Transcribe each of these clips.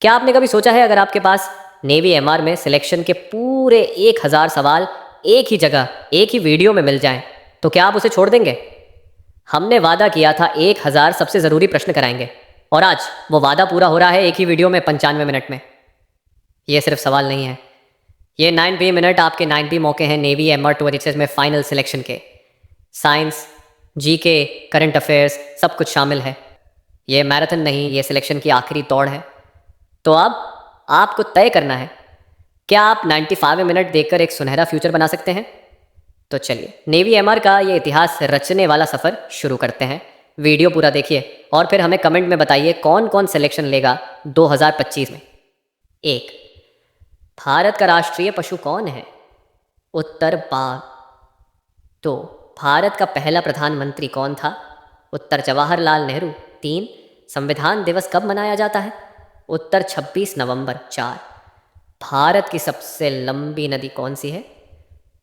क्या आपने कभी सोचा है अगर आपके पास नेवी एमआर में सिलेक्शन के पूरे 1000 सवाल एक ही जगह एक ही वीडियो में मिल जाएं, तो क्या आप उसे छोड़ देंगे? हमने वादा किया था 1000 सबसे ज़रूरी प्रश्न कराएंगे, और आज वो वादा पूरा हो रहा है एक ही वीडियो में 95 मिनट में। ये सिर्फ सवाल नहीं है, ये 90 मिनट आपके 90 मौके हैं नेवी एमआर 26 में फाइनल सिलेक्शन के। साइंस, जीके, करंट अफेयर्स सब कुछ शामिल है। ये मैराथन नहीं, ये सिलेक्शन की आखिरी दौड़ है। तो अब आपको तय करना है, क्या आप 95 मिनट देखकर एक सुनहरा फ्यूचर बना सकते हैं? तो चलिए नेवी एमआर का ये इतिहास रचने वाला सफ़र शुरू करते हैं। वीडियो पूरा देखिए और फिर हमें कमेंट में बताइए कौन कौन सिलेक्शन लेगा 2025 में। 1. भारत का राष्ट्रीय पशु कौन है? उत्तर बाघ। 2. भारत का पहला प्रधानमंत्री कौन था? उत्तर जवाहरलाल नेहरू। 3. संविधान दिवस कब मनाया जाता है? उत्तर 26 नवंबर। 4. भारत की सबसे लंबी नदी कौन सी है?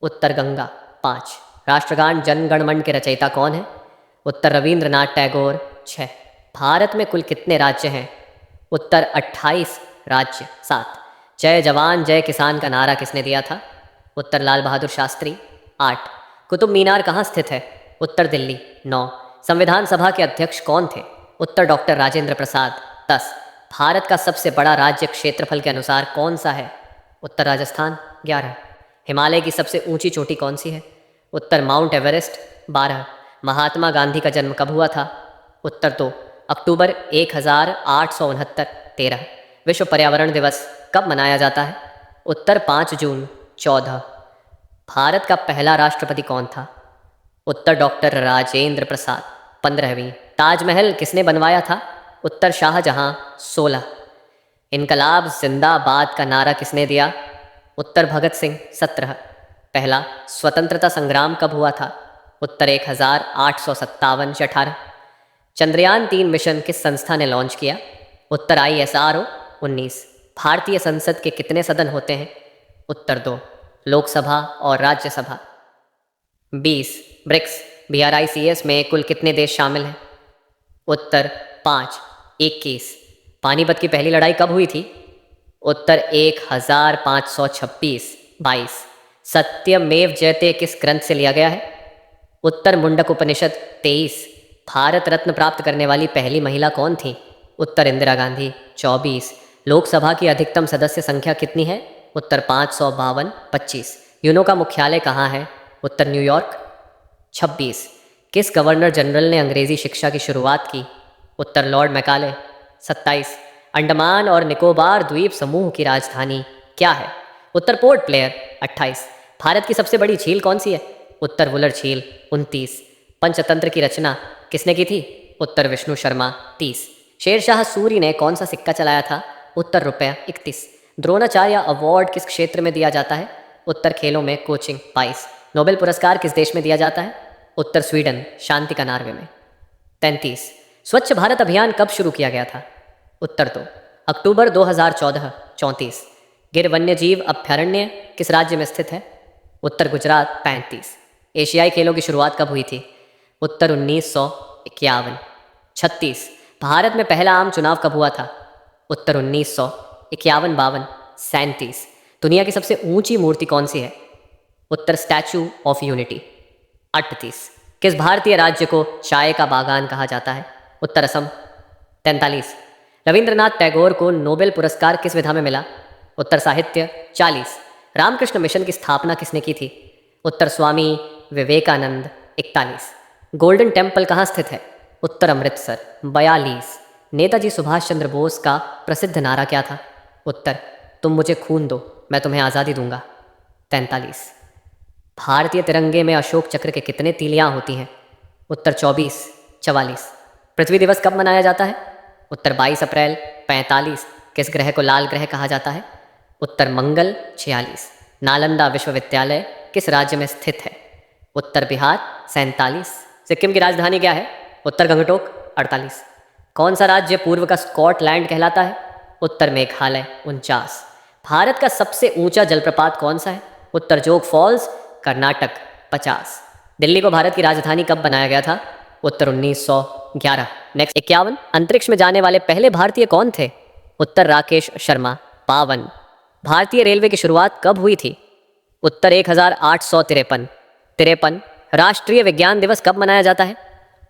उत्तर गंगा। 5. राष्ट्रगान जन गण मन के रचयिता कौन है? उत्तर रविंद्रनाथ टैगोर। 6. भारत में कुल कितने राज्य हैं? उत्तर 28 राज्य। 7. जय जवान जय किसान का नारा किसने दिया था? उत्तर लाल बहादुर शास्त्री। 8. कुतुब मीनार कहाँ स्थित है? उत्तर दिल्ली। 9. संविधान सभा के अध्यक्ष कौन थे? उत्तर डॉक्टर राजेंद्र प्रसाद। 10. भारत का सबसे बड़ा राज्य क्षेत्रफल के अनुसार कौन सा है? उत्तर राजस्थान। 11. हिमालय की सबसे ऊंची चोटी कौन सी है? उत्तर माउंट एवरेस्ट। 12. महात्मा गांधी का जन्म कब हुआ था? उत्तर 2 अक्टूबर 1869। 13. विश्व पर्यावरण दिवस कब मनाया जाता है? उत्तर 5 जून। 14. भारत का पहला राष्ट्रपति कौन था? उत्तर डॉक्टर राजेंद्र प्रसाद। 15वीं ताजमहल किसने बनवाया था? उत्तर शाहजहां। 16. इनकलाब जिंदाबाद का नारा किसने दिया? उत्तर भगत सिंह। 17. पहला स्वतंत्रता संग्राम कब हुआ था? उत्तर 1857 से 18. चंद्रयान 3 मिशन किस संस्था ने लॉन्च किया? उत्तर ISRO। 19. भारतीय संसद के कितने सदन होते हैं? उत्तर 2 लोकसभा और राज्यसभा। 20. ब्रिक्स BRICS में कुल कितने देश शामिल हैं? उत्तर 5। 21. पानीपत की पहली लड़ाई कब हुई थी? उत्तर 1526। 22. सत्यमेव जयते किस ग्रंथ से लिया गया है? उत्तर मुंडक उपनिषद। 23. भारत रत्न प्राप्त करने वाली पहली महिला कौन थी? उत्तर इंदिरा गांधी। 24. लोकसभा की अधिकतम सदस्य संख्या कितनी है? उत्तर 552। 25. यूनो का मुख्यालय कहाँ है? उत्तर न्यूयॉर्क। 26. किस गवर्नर जनरल ने अंग्रेजी शिक्षा की शुरुआत की? उत्तर लॉर्ड मैकाले। 27. अंडमान और निकोबार द्वीप समूह की राजधानी क्या है? उत्तर पोर्ट ब्लेयर। 28. भारत की सबसे बड़ी झील कौन सी है? उत्तर वुलर झील। 29. पंचतंत्र की रचना किसने की थी? उत्तर विष्णु शर्मा। 30. शेरशाह सूरी ने कौन सा सिक्का चलाया था? उत्तर रुपया। 31. द्रोणाचार्य अवार्ड किस क्षेत्र में दिया जाता है? उत्तर खेलों में कोचिंग। 22. नोबेल पुरस्कार किस देश में दिया जाता है? उत्तर स्वीडन, शांति का नार्वे में। 33. स्वच्छ भारत अभियान कब शुरू किया गया था? उत्तर 2 अक्टूबर 2014। 34. गिर वन्यजीव अभ्यारण्य किस राज्य में स्थित है? उत्तर गुजरात। 35. एशियाई खेलों की शुरुआत कब हुई थी? उत्तर 1951। 36. भारत में पहला आम चुनाव कब हुआ था? उत्तर 1951-52। 37. दुनिया की सबसे ऊंची मूर्ति कौन सी है? उत्तर स्टैचू ऑफ यूनिटी। 38. किस भारतीय राज्य को चाय का बागान कहा जाता है? उत्तर असम। 43. रविंद्रनाथ टैगोर को नोबेल पुरस्कार किस विधा में मिला? उत्तर साहित्य। 40. रामकृष्ण मिशन की स्थापना किसने की थी? उत्तर स्वामी विवेकानंद। 41. गोल्डन टेम्पल कहाँ स्थित है? उत्तर अमृतसर। 42. नेताजी सुभाष चंद्र बोस का प्रसिद्ध नारा क्या था? उत्तर तुम मुझे खून दो, मैं तुम्हें आज़ादी दूंगा। 43. भारतीय तिरंगे में अशोक चक्र के कितने तीलियां होती हैं? उत्तर 24। 44. पृथ्वी दिवस कब मनाया जाता है? उत्तर 22 अप्रैल। 45. किस ग्रह को लाल ग्रह कहा जाता है? उत्तर मंगल। 46. नालंदा विश्वविद्यालय किस राज्य में स्थित है? उत्तर बिहार। 47. सिक्किम की राजधानी क्या है? उत्तर गंगटोक। 48. कौन सा राज्य पूर्व का स्कॉटलैंड कहलाता है? उत्तर मेघालय। 49. भारत का सबसे ऊंचा जलप्रपात कौन सा है? उत्तर जोग फॉल्स, कर्नाटक। 50. दिल्ली को भारत की राजधानी कब बनाया गया था? उत्तर 1911। नेक्स्ट 51. अंतरिक्ष में जाने वाले पहले भारतीय कौन थे? उत्तर राकेश शर्मा। 52। भारतीय रेलवे की शुरुआत कब हुई थी? उत्तर 1853। 53। राष्ट्रीय विज्ञान दिवस कब मनाया जाता है?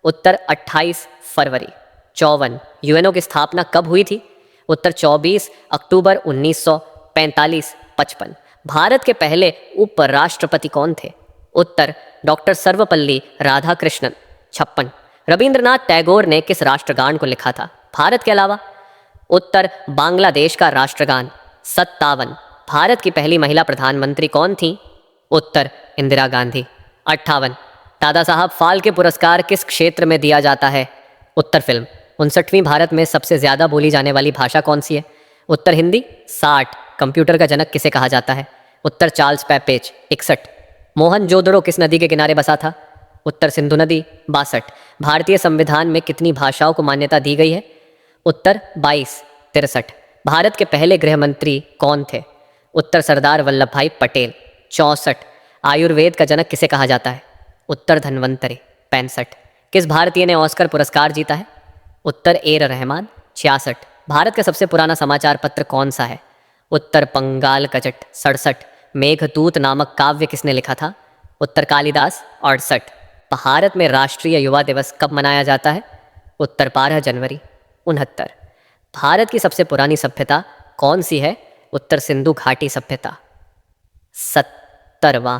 उत्तर 28 फरवरी। 54। यूएनओ की स्थापना कब हुई थी? उत्तर 24 अक्टूबर 1945। 55। भारत के पहले उपराष्ट्रपति कौन थे? उत्तर डॉक्टर सर्वपल्ली राधाकृष्णन। 56। रविंद्रनाथ टैगोर ने किस राष्ट्रगान को लिखा था भारत के अलावा? उत्तर बांग्लादेश का राष्ट्रगान। 57। भारत की पहली महिला प्रधानमंत्री कौन थी? उत्तर इंदिरा गांधी। 58। दादा साहब फाल्के पुरस्कार किस क्षेत्र में दिया जाता है? उत्तर फिल्म। 59वीं भारत में सबसे ज़्यादा बोली जाने वाली भाषा कौन सी है? उत्तर हिंदी। 60। कंप्यूटर का जनक किसे कहा जाता है? उत्तर चार्ल्स बैबेज। 61। मोहनजोदड़ो किस नदी के किनारे बसा था? उत्तर सिंधु नदी। 62। भारतीय संविधान में कितनी भाषाओं को मान्यता दी गई है? उत्तर 22। 63। भारत के पहले गृह मंत्री कौन थे? उत्तर सरदार वल्लभ भाई पटेल। 64। आयुर्वेद का जनक किसे कहा जाता है? उत्तर धन्वंतरि। 65। किस भारतीय ने ऑस्कर पुरस्कार जीता है? उत्तर ए रहमान। 66। भारत का सबसे पुराना समाचार पत्र कौन सा है? उत्तर बंगाल गजट। 67। मेघदूत नामक काव्य किसने लिखा था? उत्तर कालिदास। 68। भारत में राष्ट्रीय युवा दिवस कब मनाया जाता है? उत्तर 12 जनवरी। 69। भारत की सबसे पुरानी सभ्यता कौन सी है? उत्तर सिंधु घाटी सभ्यता। 70वां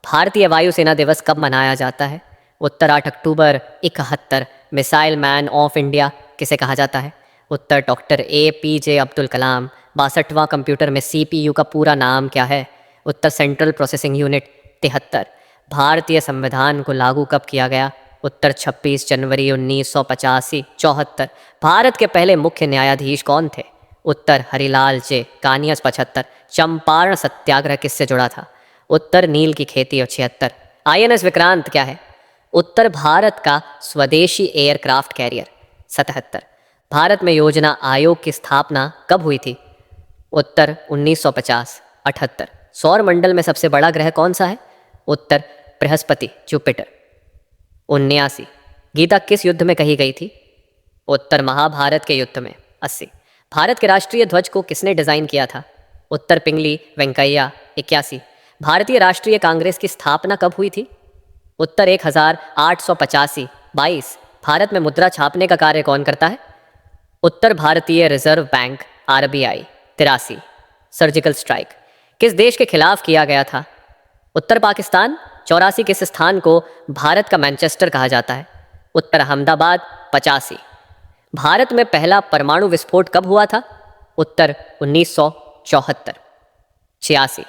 भारतीय वायुसेना दिवस कब मनाया जाता है? उत्तर 8 अक्टूबर। 71। मिसाइल मैन ऑफ इंडिया किसे कहा जाता है? उत्तर doctor APJ Abdul Kalam. 62वां computer में CPU का पूरा नाम क्या है? उत्तर सेंट्रल प्रोसेसिंग यूनिट। 73। भारतीय संविधान को लागू कब किया गया? उत्तर 26 जनवरी 1985। 74। भारत के पहले मुख्य न्यायाधीश कौन थे? उत्तर हरिलाल जे कानियस। 75। चंपारण सत्याग्रह किससे जुड़ा था? उत्तर नील की खेती। और 76। INS विक्रांत क्या है? उत्तर भारत का स्वदेशी एयरक्राफ्ट कैरियर। 77। भारत में योजना आयोग की स्थापना कब हुई थी? उत्तर 1950। 78। सौर मंडल में सबसे बड़ा ग्रह कौन सा है? उत्तर बृहस्पति जुपिटर। 79। गीता किस युद्ध में कही गई थी? उत्तर महाभारत के युद्ध में। 80। भारत के राष्ट्रीय ध्वज को किसने डिजाइन किया था? उत्तर पिंगली वेंकैया। 81। भारतीय राष्ट्रीय कांग्रेस की स्थापना कब हुई थी? उत्तर 1885। 22। भारत में मुद्रा छापने का कार्य कौन करता है? उत्तर भारतीय reserve bank RBI। 83। Surgical strike किस देश के खिलाफ किया गया था? उत्तर पाकिस्तान। 84। किस स्थान को भारत का मैनचेस्टर कहा जाता है? उत्तर अहमदाबाद। 85। भारत में पहला परमाणु विस्फोट कब हुआ था? उत्तर 1974। 86।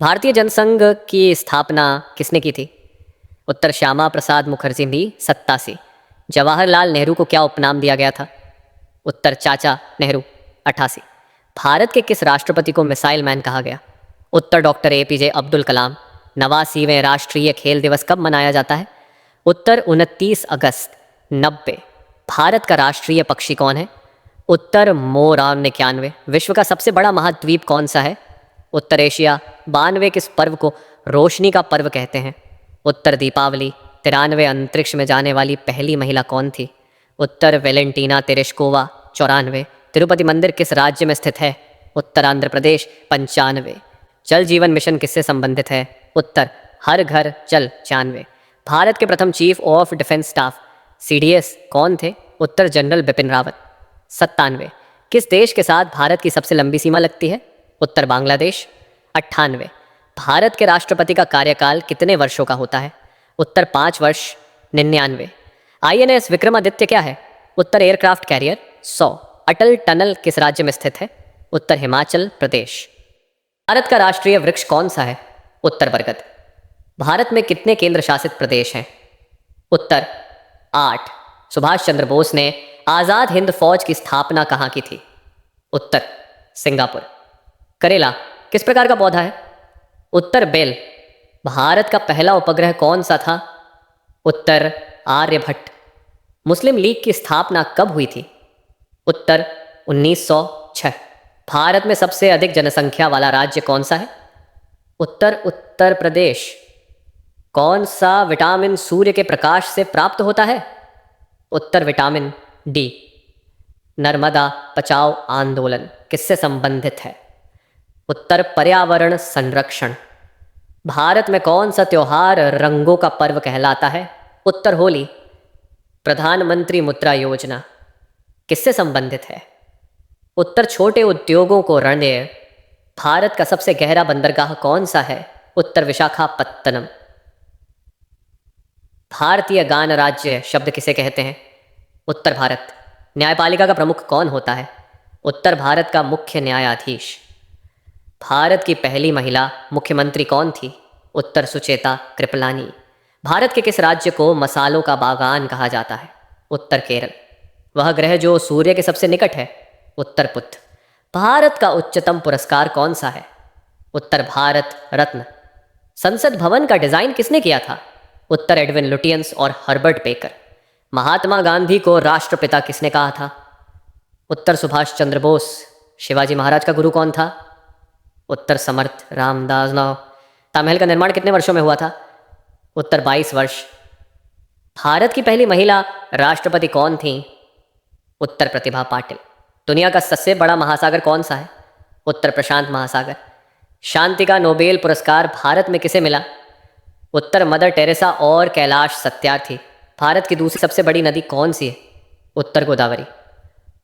भारतीय जनसंघ की स्थापना किसने की थी? उत्तर श्यामा प्रसाद मुखर्जी भी। 87। जवाहरलाल नेहरू को क्या उपनाम दिया गया था? उत्तर चाचा नेहरू। 88। भारत के किस राष्ट्रपति को मिसाइल मैन कहा गया? उत्तर डॉक्टर APJ अब्दुल कलाम। 89वें राष्ट्रीय खेल दिवस कब मनाया जाता है? उत्तर 29 अगस्त। 90। भारत का राष्ट्रीय पक्षी कौन है? उत्तर मोर। 91। विश्व का सबसे बड़ा महाद्वीप कौन सा है? उत्तर एशिया। 92। किस पर्व को रोशनी का पर्व कहते हैं? उत्तर दीपावली। 93। अंतरिक्ष में जाने वाली पहली महिला कौन थी? उत्तर वेलेंटीना तेरेश्कोवा। 94। तिरुपति मंदिर किस राज्य में स्थित है? उत्तर आंध्र प्रदेश। 95। जल जीवन मिशन किससे संबंधित है? उत्तर हर घर जल। 96। भारत के प्रथम chief of defence staff CDS कौन थे? उत्तर जनरल बिपिन रावत। 97। किस देश के साथ भारत की सबसे लंबी सीमा लगती है? उत्तर बांग्लादेश। 98। भारत के राष्ट्रपति का कार्यकाल कितने वर्षों का होता है? उत्तर 5 वर्ष। 99। INS विक्रमादित्य क्या है? उत्तर एयरक्राफ्ट कैरियर। 100। अटल टनल किस राज्य में स्थित है? उत्तर हिमाचल प्रदेश। भारत का राष्ट्रीय वृक्ष कौन सा है? उत्तर बरगद। भारत में कितने केंद्र शासित प्रदेश हैं? उत्तर 8। सुभाष चंद्र बोस ने आज़ाद हिंद फौज की स्थापना कहाँ की थी? उत्तर सिंगापुर। करेला किस प्रकार का पौधा है? उत्तर बेल। भारत का पहला उपग्रह कौन सा था? उत्तर आर्यभट्ट। मुस्लिम लीग की स्थापना कब हुई थी? उत्तर 1906। भारत में सबसे अधिक जनसंख्या वाला राज्य कौन सा है? उत्तर उत्तर प्रदेश। कौन सा विटामिन सूर्य के प्रकाश से प्राप्त होता है? उत्तर विटामिन D। नर्मदा बचाओ आंदोलन किससे संबंधित है? उत्तर पर्यावरण संरक्षण। भारत में कौन सा त्योहार रंगों का पर्व कहलाता है? उत्तर होली। प्रधानमंत्री मुद्रा योजना किससे संबंधित है? उत्तर छोटे उद्योगों को ऋण दे। भारत का सबसे गहरा बंदरगाह कौन सा है? उत्तर विशाखापत्तनम। भारतीय गान राज्य शब्द किसे कहते हैं? उत्तर भारत। न्यायपालिका का प्रमुख कौन होता है? उत्तर भारत का मुख्य न्यायाधीश। भारत की पहली महिला मुख्यमंत्री कौन थी? उत्तर सुचेता कृपलानी। भारत के किस राज्य को मसालों का बागान कहा जाता है? उत्तर केरल। वह ग्रह जो सूर्य के सबसे निकट है? उत्तर बुध। भारत का उच्चतम पुरस्कार कौन सा है? उत्तर भारत रत्न। संसद भवन का डिजाइन किसने किया था? उत्तर एडविन लुटियंस और हर्बर्ट बेकर। महात्मा गांधी को राष्ट्रपिता किसने कहा था? उत्तर सुभाष चंद्र बोस। शिवाजी महाराज का गुरु कौन था? उत्तर समर्थ रामदास। ताजमहल का निर्माण कितने वर्षों में हुआ था? उत्तर 22 वर्ष। भारत की पहली महिला राष्ट्रपति कौन थी? उत्तर प्रतिभा पाटिल। दुनिया का सबसे बड़ा महासागर कौन सा है? उत्तर प्रशांत महासागर। शांति का नोबेल पुरस्कार भारत में किसे मिला? उत्तर मदर टेरेसा और कैलाश सत्यार्थी। भारत की दूसरी सबसे बड़ी नदी कौन सी है? उत्तर गोदावरी।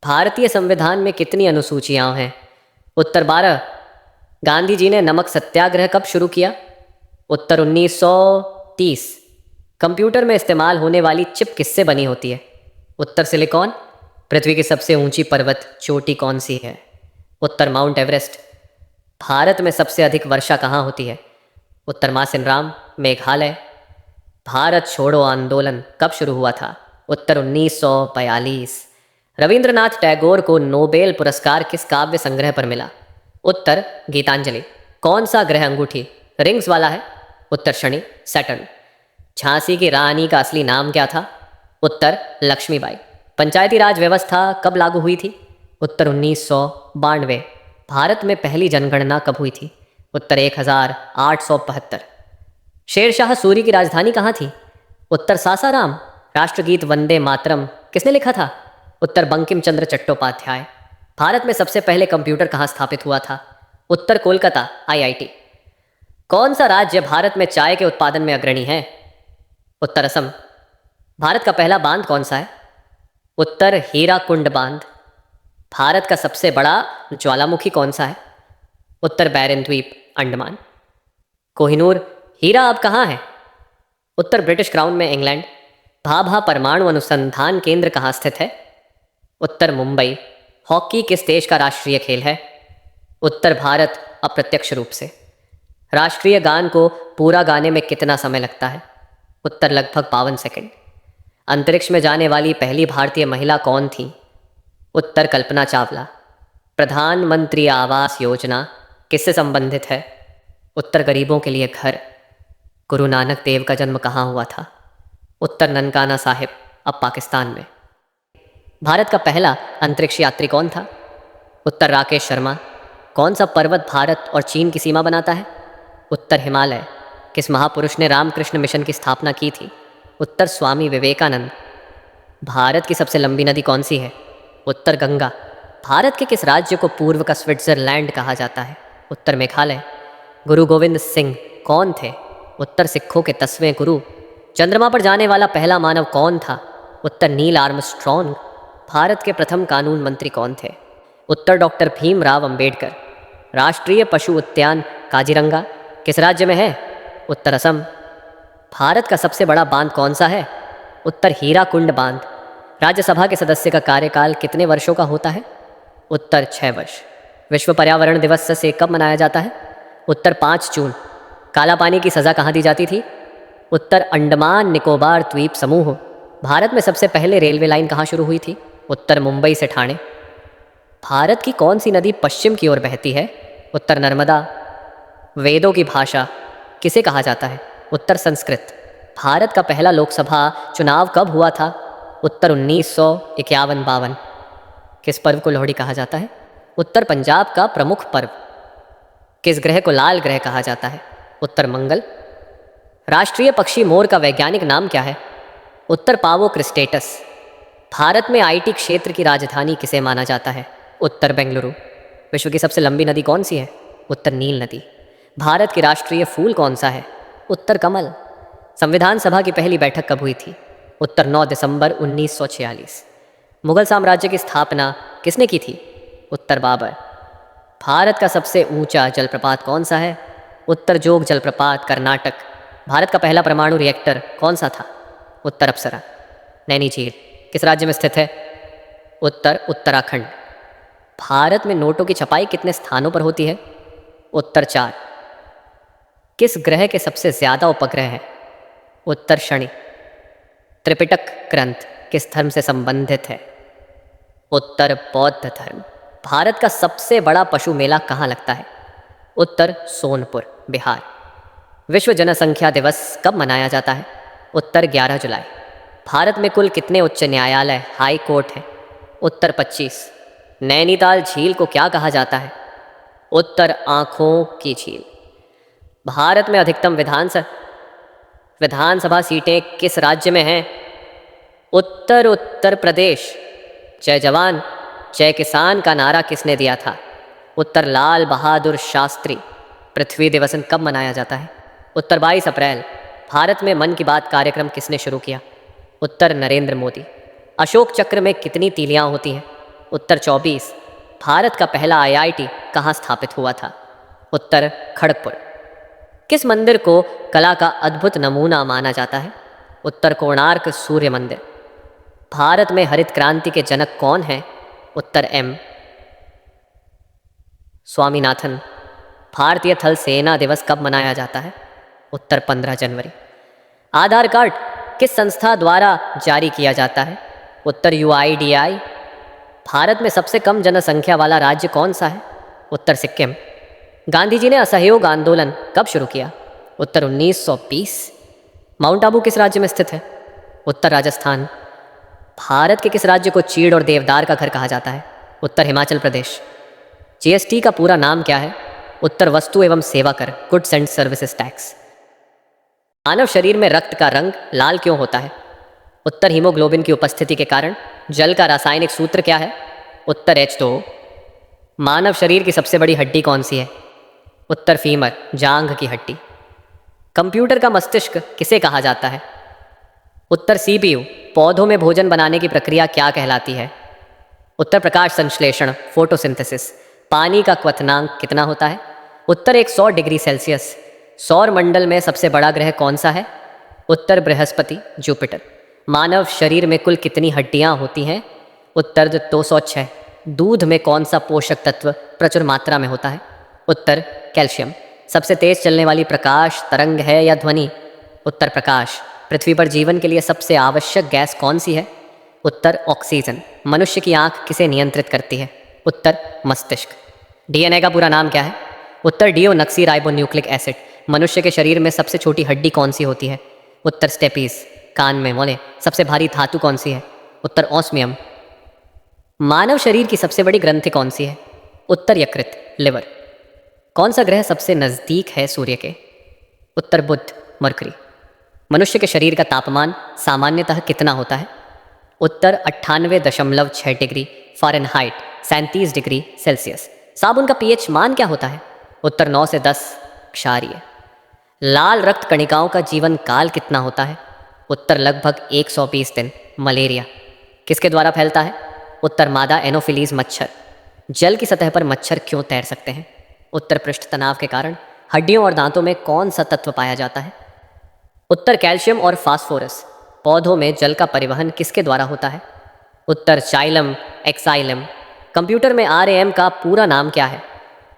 भारतीय संविधान में कितनी अनुसूचियां हैं? उत्तर 12। गांधी जी ने नमक सत्याग्रह कब शुरू किया? उत्तर 1930। कंप्यूटर में इस्तेमाल होने वाली चिप किससे बनी होती है? उत्तर सिलिकॉन। पृथ्वी की सबसे ऊंची पर्वत चोटी कौन सी है? उत्तर माउंट एवरेस्ट। भारत में सबसे अधिक वर्षा कहाँ होती है? उत्तर मासिनराम मेघालय। भारत छोड़ो आंदोलन कब शुरू हुआ था? उत्तर 1942। रविंद्रनाथ टैगोर को नोबेल पुरस्कार किस काव्य संग्रह पर मिला? उत्तर गीतांजलि। कौन सा ग्रह अंगूठी रिंग्स वाला है? उत्तर शनि सैटर्न। झांसी की रानी का असली नाम क्या था? उत्तर लक्ष्मीबाई। पंचायती राज व्यवस्था कब लागू हुई थी? उत्तर 1992। भारत में पहली जनगणना कब हुई थी? उत्तर 1875। शेरशाह सूरी की राजधानी कहाँ थी? उत्तर सासाराम। राष्ट्रगीत वंदे मातरम किसने लिखा था? उत्तर बंकिम चंद्र चट्टोपाध्याय। भारत में सबसे पहले कंप्यूटर कहाँ स्थापित हुआ था? उत्तर कोलकाता IIT। कौन सा राज्य भारत में चाय के उत्पादन में अग्रणी है? उत्तर असम। भारत का पहला बांध कौन सा है? उत्तर हीराकुंड बांध। भारत का सबसे बड़ा ज्वालामुखी कौन सा है? उत्तर बैरन द्वीप अंडमान। कोहिनूर हीरा अब कहाँ है? उत्तर ब्रिटिश क्राउन में इंग्लैंड। भाभा परमाणु अनुसंधान केंद्र कहाँ स्थित है? उत्तर मुंबई। हॉकी किस देश का राष्ट्रीय खेल है? उत्तर भारत अप्रत्यक्ष रूप से। राष्ट्रीय गान को पूरा गाने में कितना समय लगता है? उत्तर लगभग 52 सेकंड। अंतरिक्ष में जाने वाली पहली भारतीय महिला कौन थी? उत्तर कल्पना चावला। प्रधानमंत्री आवास योजना किससे संबंधित है? उत्तर गरीबों के लिए घर। गुरु नानक देव का जन्म कहाँ हुआ था? उत्तर ननकाना साहिब अब पाकिस्तान में। भारत का पहला अंतरिक्ष यात्री कौन था? उत्तर राकेश शर्मा। कौन सा पर्वत भारत और चीन की सीमा बनाता है? उत्तर हिमालय। किस महापुरुष ने रामकृष्ण मिशन की स्थापना की थी? उत्तर स्वामी विवेकानंद। भारत की सबसे लंबी नदी कौन सी है? उत्तर गंगा। भारत के किस राज्य को पूर्व का स्विट्जरलैंड कहा जाता है? उत्तर मेघालय। गुरु गोविंद सिंह कौन थे? उत्तर सिखों के 10वें गुरु। चंद्रमा पर जाने वाला पहला मानव कौन था? उत्तर नील आर्मस्ट्रॉन्ग। भारत के प्रथम कानून मंत्री कौन थे? उत्तर डॉक्टर भीमराव अंबेडकर। राष्ट्रीय पशु उद्यान काजीरंगा किस राज्य में है? उत्तर असम। भारत का सबसे बड़ा बांध कौन सा है? उत्तर हीराकुंड बांध। राज्यसभा के सदस्य का कार्यकाल कितने वर्षों का होता है? उत्तर 6 वर्ष। विश्व पर्यावरण दिवस से कब मनाया जाता है? उत्तर 5 जून। काला पानी की सज़ा कहाँ दी जाती थी? उत्तर अंडमान निकोबार द्वीप समूह। भारत में सबसे पहले रेलवे लाइन कहाँ शुरू हुई थी? उत्तर मुंबई से ठाणे। भारत की कौन सी नदी पश्चिम की ओर बहती है? उत्तर नर्मदा। वेदों की भाषा किसे कहा जाता है? उत्तर संस्कृत। भारत का पहला लोकसभा चुनाव कब हुआ था? उत्तर 1951-52। किस पर्व को लोहड़ी कहा जाता है? उत्तर पंजाब का प्रमुख पर्व। किस ग्रह को लाल ग्रह कहा जाता है? उत्तर मंगल। राष्ट्रीय पक्षी मोर का वैज्ञानिक नाम क्या है? उत्तर पावो क्रिस्टेटस। भारत में आईटी क्षेत्र की राजधानी किसे माना जाता है? उत्तर बेंगलुरु। विश्व की सबसे लंबी नदी कौन सी है? उत्तर नील नदी। भारत के राष्ट्रीय फूल कौन सा है? उत्तर कमल। संविधान सभा की पहली बैठक कब हुई थी? उत्तर 9 दिसंबर 1946। मुगल साम्राज्य की स्थापना किसने की थी? उत्तर बाबर। भारत का सबसे ऊंचा जलप्रपात कौन सा है? उत्तर जोग जलप्रपात, कर्नाटक। भारत का पहला परमाणु रिएक्टर कौन सा था? उत्तर अप्सरा। नैनी झील किस राज्य में स्थित है? उत्तर उत्तराखंड। भारत में नोटों की छपाई कितने स्थानों पर होती है? उत्तर 4। किस ग्रह के सबसे ज्यादा उपग्रह हैं? उत्तर शनि। त्रिपिटक ग्रंथ किस धर्म से संबंधित है? उत्तर बौद्ध धर्म। भारत का सबसे बड़ा पशु मेला कहाँ लगता है? उत्तर सोनपुर, बिहार। विश्व जनसंख्या दिवस कब मनाया जाता है? उत्तर 11 जुलाई। भारत में कुल कितने उच्च न्यायालय, हाई कोर्ट हैं? उत्तर 25। नैनीताल झील को क्या कहा जाता है? उत्तर आँखों की झील। भारत में अधिकतम विधानसभा सीटें किस राज्य में हैं? उत्तर प्रदेश। जय जवान जय किसान का नारा किसने दिया था? उत्तर लाल बहादुर शास्त्री। पृथ्वी दिवस कब मनाया जाता है? उत्तर 22 अप्रैल। भारत में मन की बात कार्यक्रम किसने शुरू किया? उत्तर नरेंद्र मोदी। अशोक चक्र में कितनी तीलियां होती हैं? उत्तर 24। भारत का पहला आईआईटी कहाँ स्थापित हुआ था? उत्तर खड़गपुर। किस मंदिर को कला का अद्भुत नमूना माना जाता है? उत्तर कोणार्क सूर्य मंदिर। भारत में हरित क्रांति के जनक कौन हैं? उत्तर एम स्वामीनाथन। भारतीय थल सेना दिवस कब मनाया जाता है? उत्तर 15 जनवरी। आधार कार्ड किस संस्था द्वारा जारी किया जाता है? उत्तर यूआईडीआई। भारत में सबसे कम जनसंख्या वाला राज्य कौन सा है? उत्तर सिक्किम। गांधी जी ने असहयोग आंदोलन कब शुरू किया? उत्तर 1920। माउंट आबू किस राज्य में स्थित है? उत्तर राजस्थान। भारत के किस राज्य को चीड़ और देवदार का घर कहा जाता है? उत्तर हिमाचल प्रदेश। जीएसटी का पूरा नाम क्या है? उत्तर वस्तु एवं सेवा कर, गुड्स एंड सर्विसेज टैक्स। मानव शरीर में रक्त का रंग लाल क्यों होता है? उत्तर हीमोग्लोबिन की उपस्थिति के कारण। जल का रासायनिक सूत्र क्या है? उत्तर H2O। मानव शरीर की सबसे बड़ी हड्डी कौन सी है? उत्तर फीमर, जांघ की हड्डी। कंप्यूटर का मस्तिष्क किसे कहा जाता है? उत्तर CPU। पौधों में भोजन बनाने की प्रक्रिया क्या कहलाती है? उत्तर प्रकाश संश्लेषण, फोटोसिंथेसिस। पानी का क्वथनांक कितना होता है? उत्तर 100 डिग्री सेल्सियस। सौर मंडल में सबसे बड़ा ग्रह कौन सा है? उत्तर बृहस्पति, जुपिटर। मानव शरीर में कुल कितनी हड्डियां होती हैं? उत्तर 206। दूध में कौन सा पोषक तत्व प्रचुर मात्रा में होता है? उत्तर कैल्शियम। सबसे तेज चलने वाली प्रकाश तरंग है या ध्वनि? उत्तर प्रकाश। पृथ्वी पर जीवन के लिए सबसे आवश्यक गैस कौन सी है? उत्तर ऑक्सीजन। मनुष्य की आंख किसे नियंत्रित करती है? उत्तर मस्तिष्क। डीएनए का पूरा नाम क्या है? उत्तर डिओक्सी राइबोन्यूक्लिक एसिड। मनुष्य के शरीर में सबसे छोटी हड्डी कौन सी होती है? उत्तर स्टेपीज। कान में मोले। सबसे भारी धातु कौन सी है? उत्तर ऑस्मियम। मानव शरीर की सबसे बड़ी ग्रंथि कौन सी है? उत्तर यकृत, लिवर। कौन सा ग्रह सबसे नज़दीक है सूर्य के? उत्तर बुध, मरकरी। मनुष्य के शरीर का तापमान सामान्यतः कितना होता है? उत्तर 98.6 डिग्री फ़ारेनहाइट, 37 डिग्री सेल्सियस। साबुन का पीएच मान क्या होता है? उत्तर 9 से 10 क्षारीय। लाल रक्त कणिकाओं का जीवन काल कितना होता है? उत्तर लगभग 120 दिन। मलेरिया किसके द्वारा फैलता है? उत्तर मादा एनोफिलीज मच्छर। जल की सतह पर मच्छर क्यों तैर सकते हैं? उत्तर पृष्ठ तनाव के कारण। हड्डियों और दांतों में कौन सा तत्व पाया जाता है? उत्तर कैल्शियम और फास्फोरस। पौधों में जल का परिवहन किसके द्वारा होता है? उत्तर जाइलम, एक्साइलम। कंप्यूटर में RAM का पूरा नाम क्या है?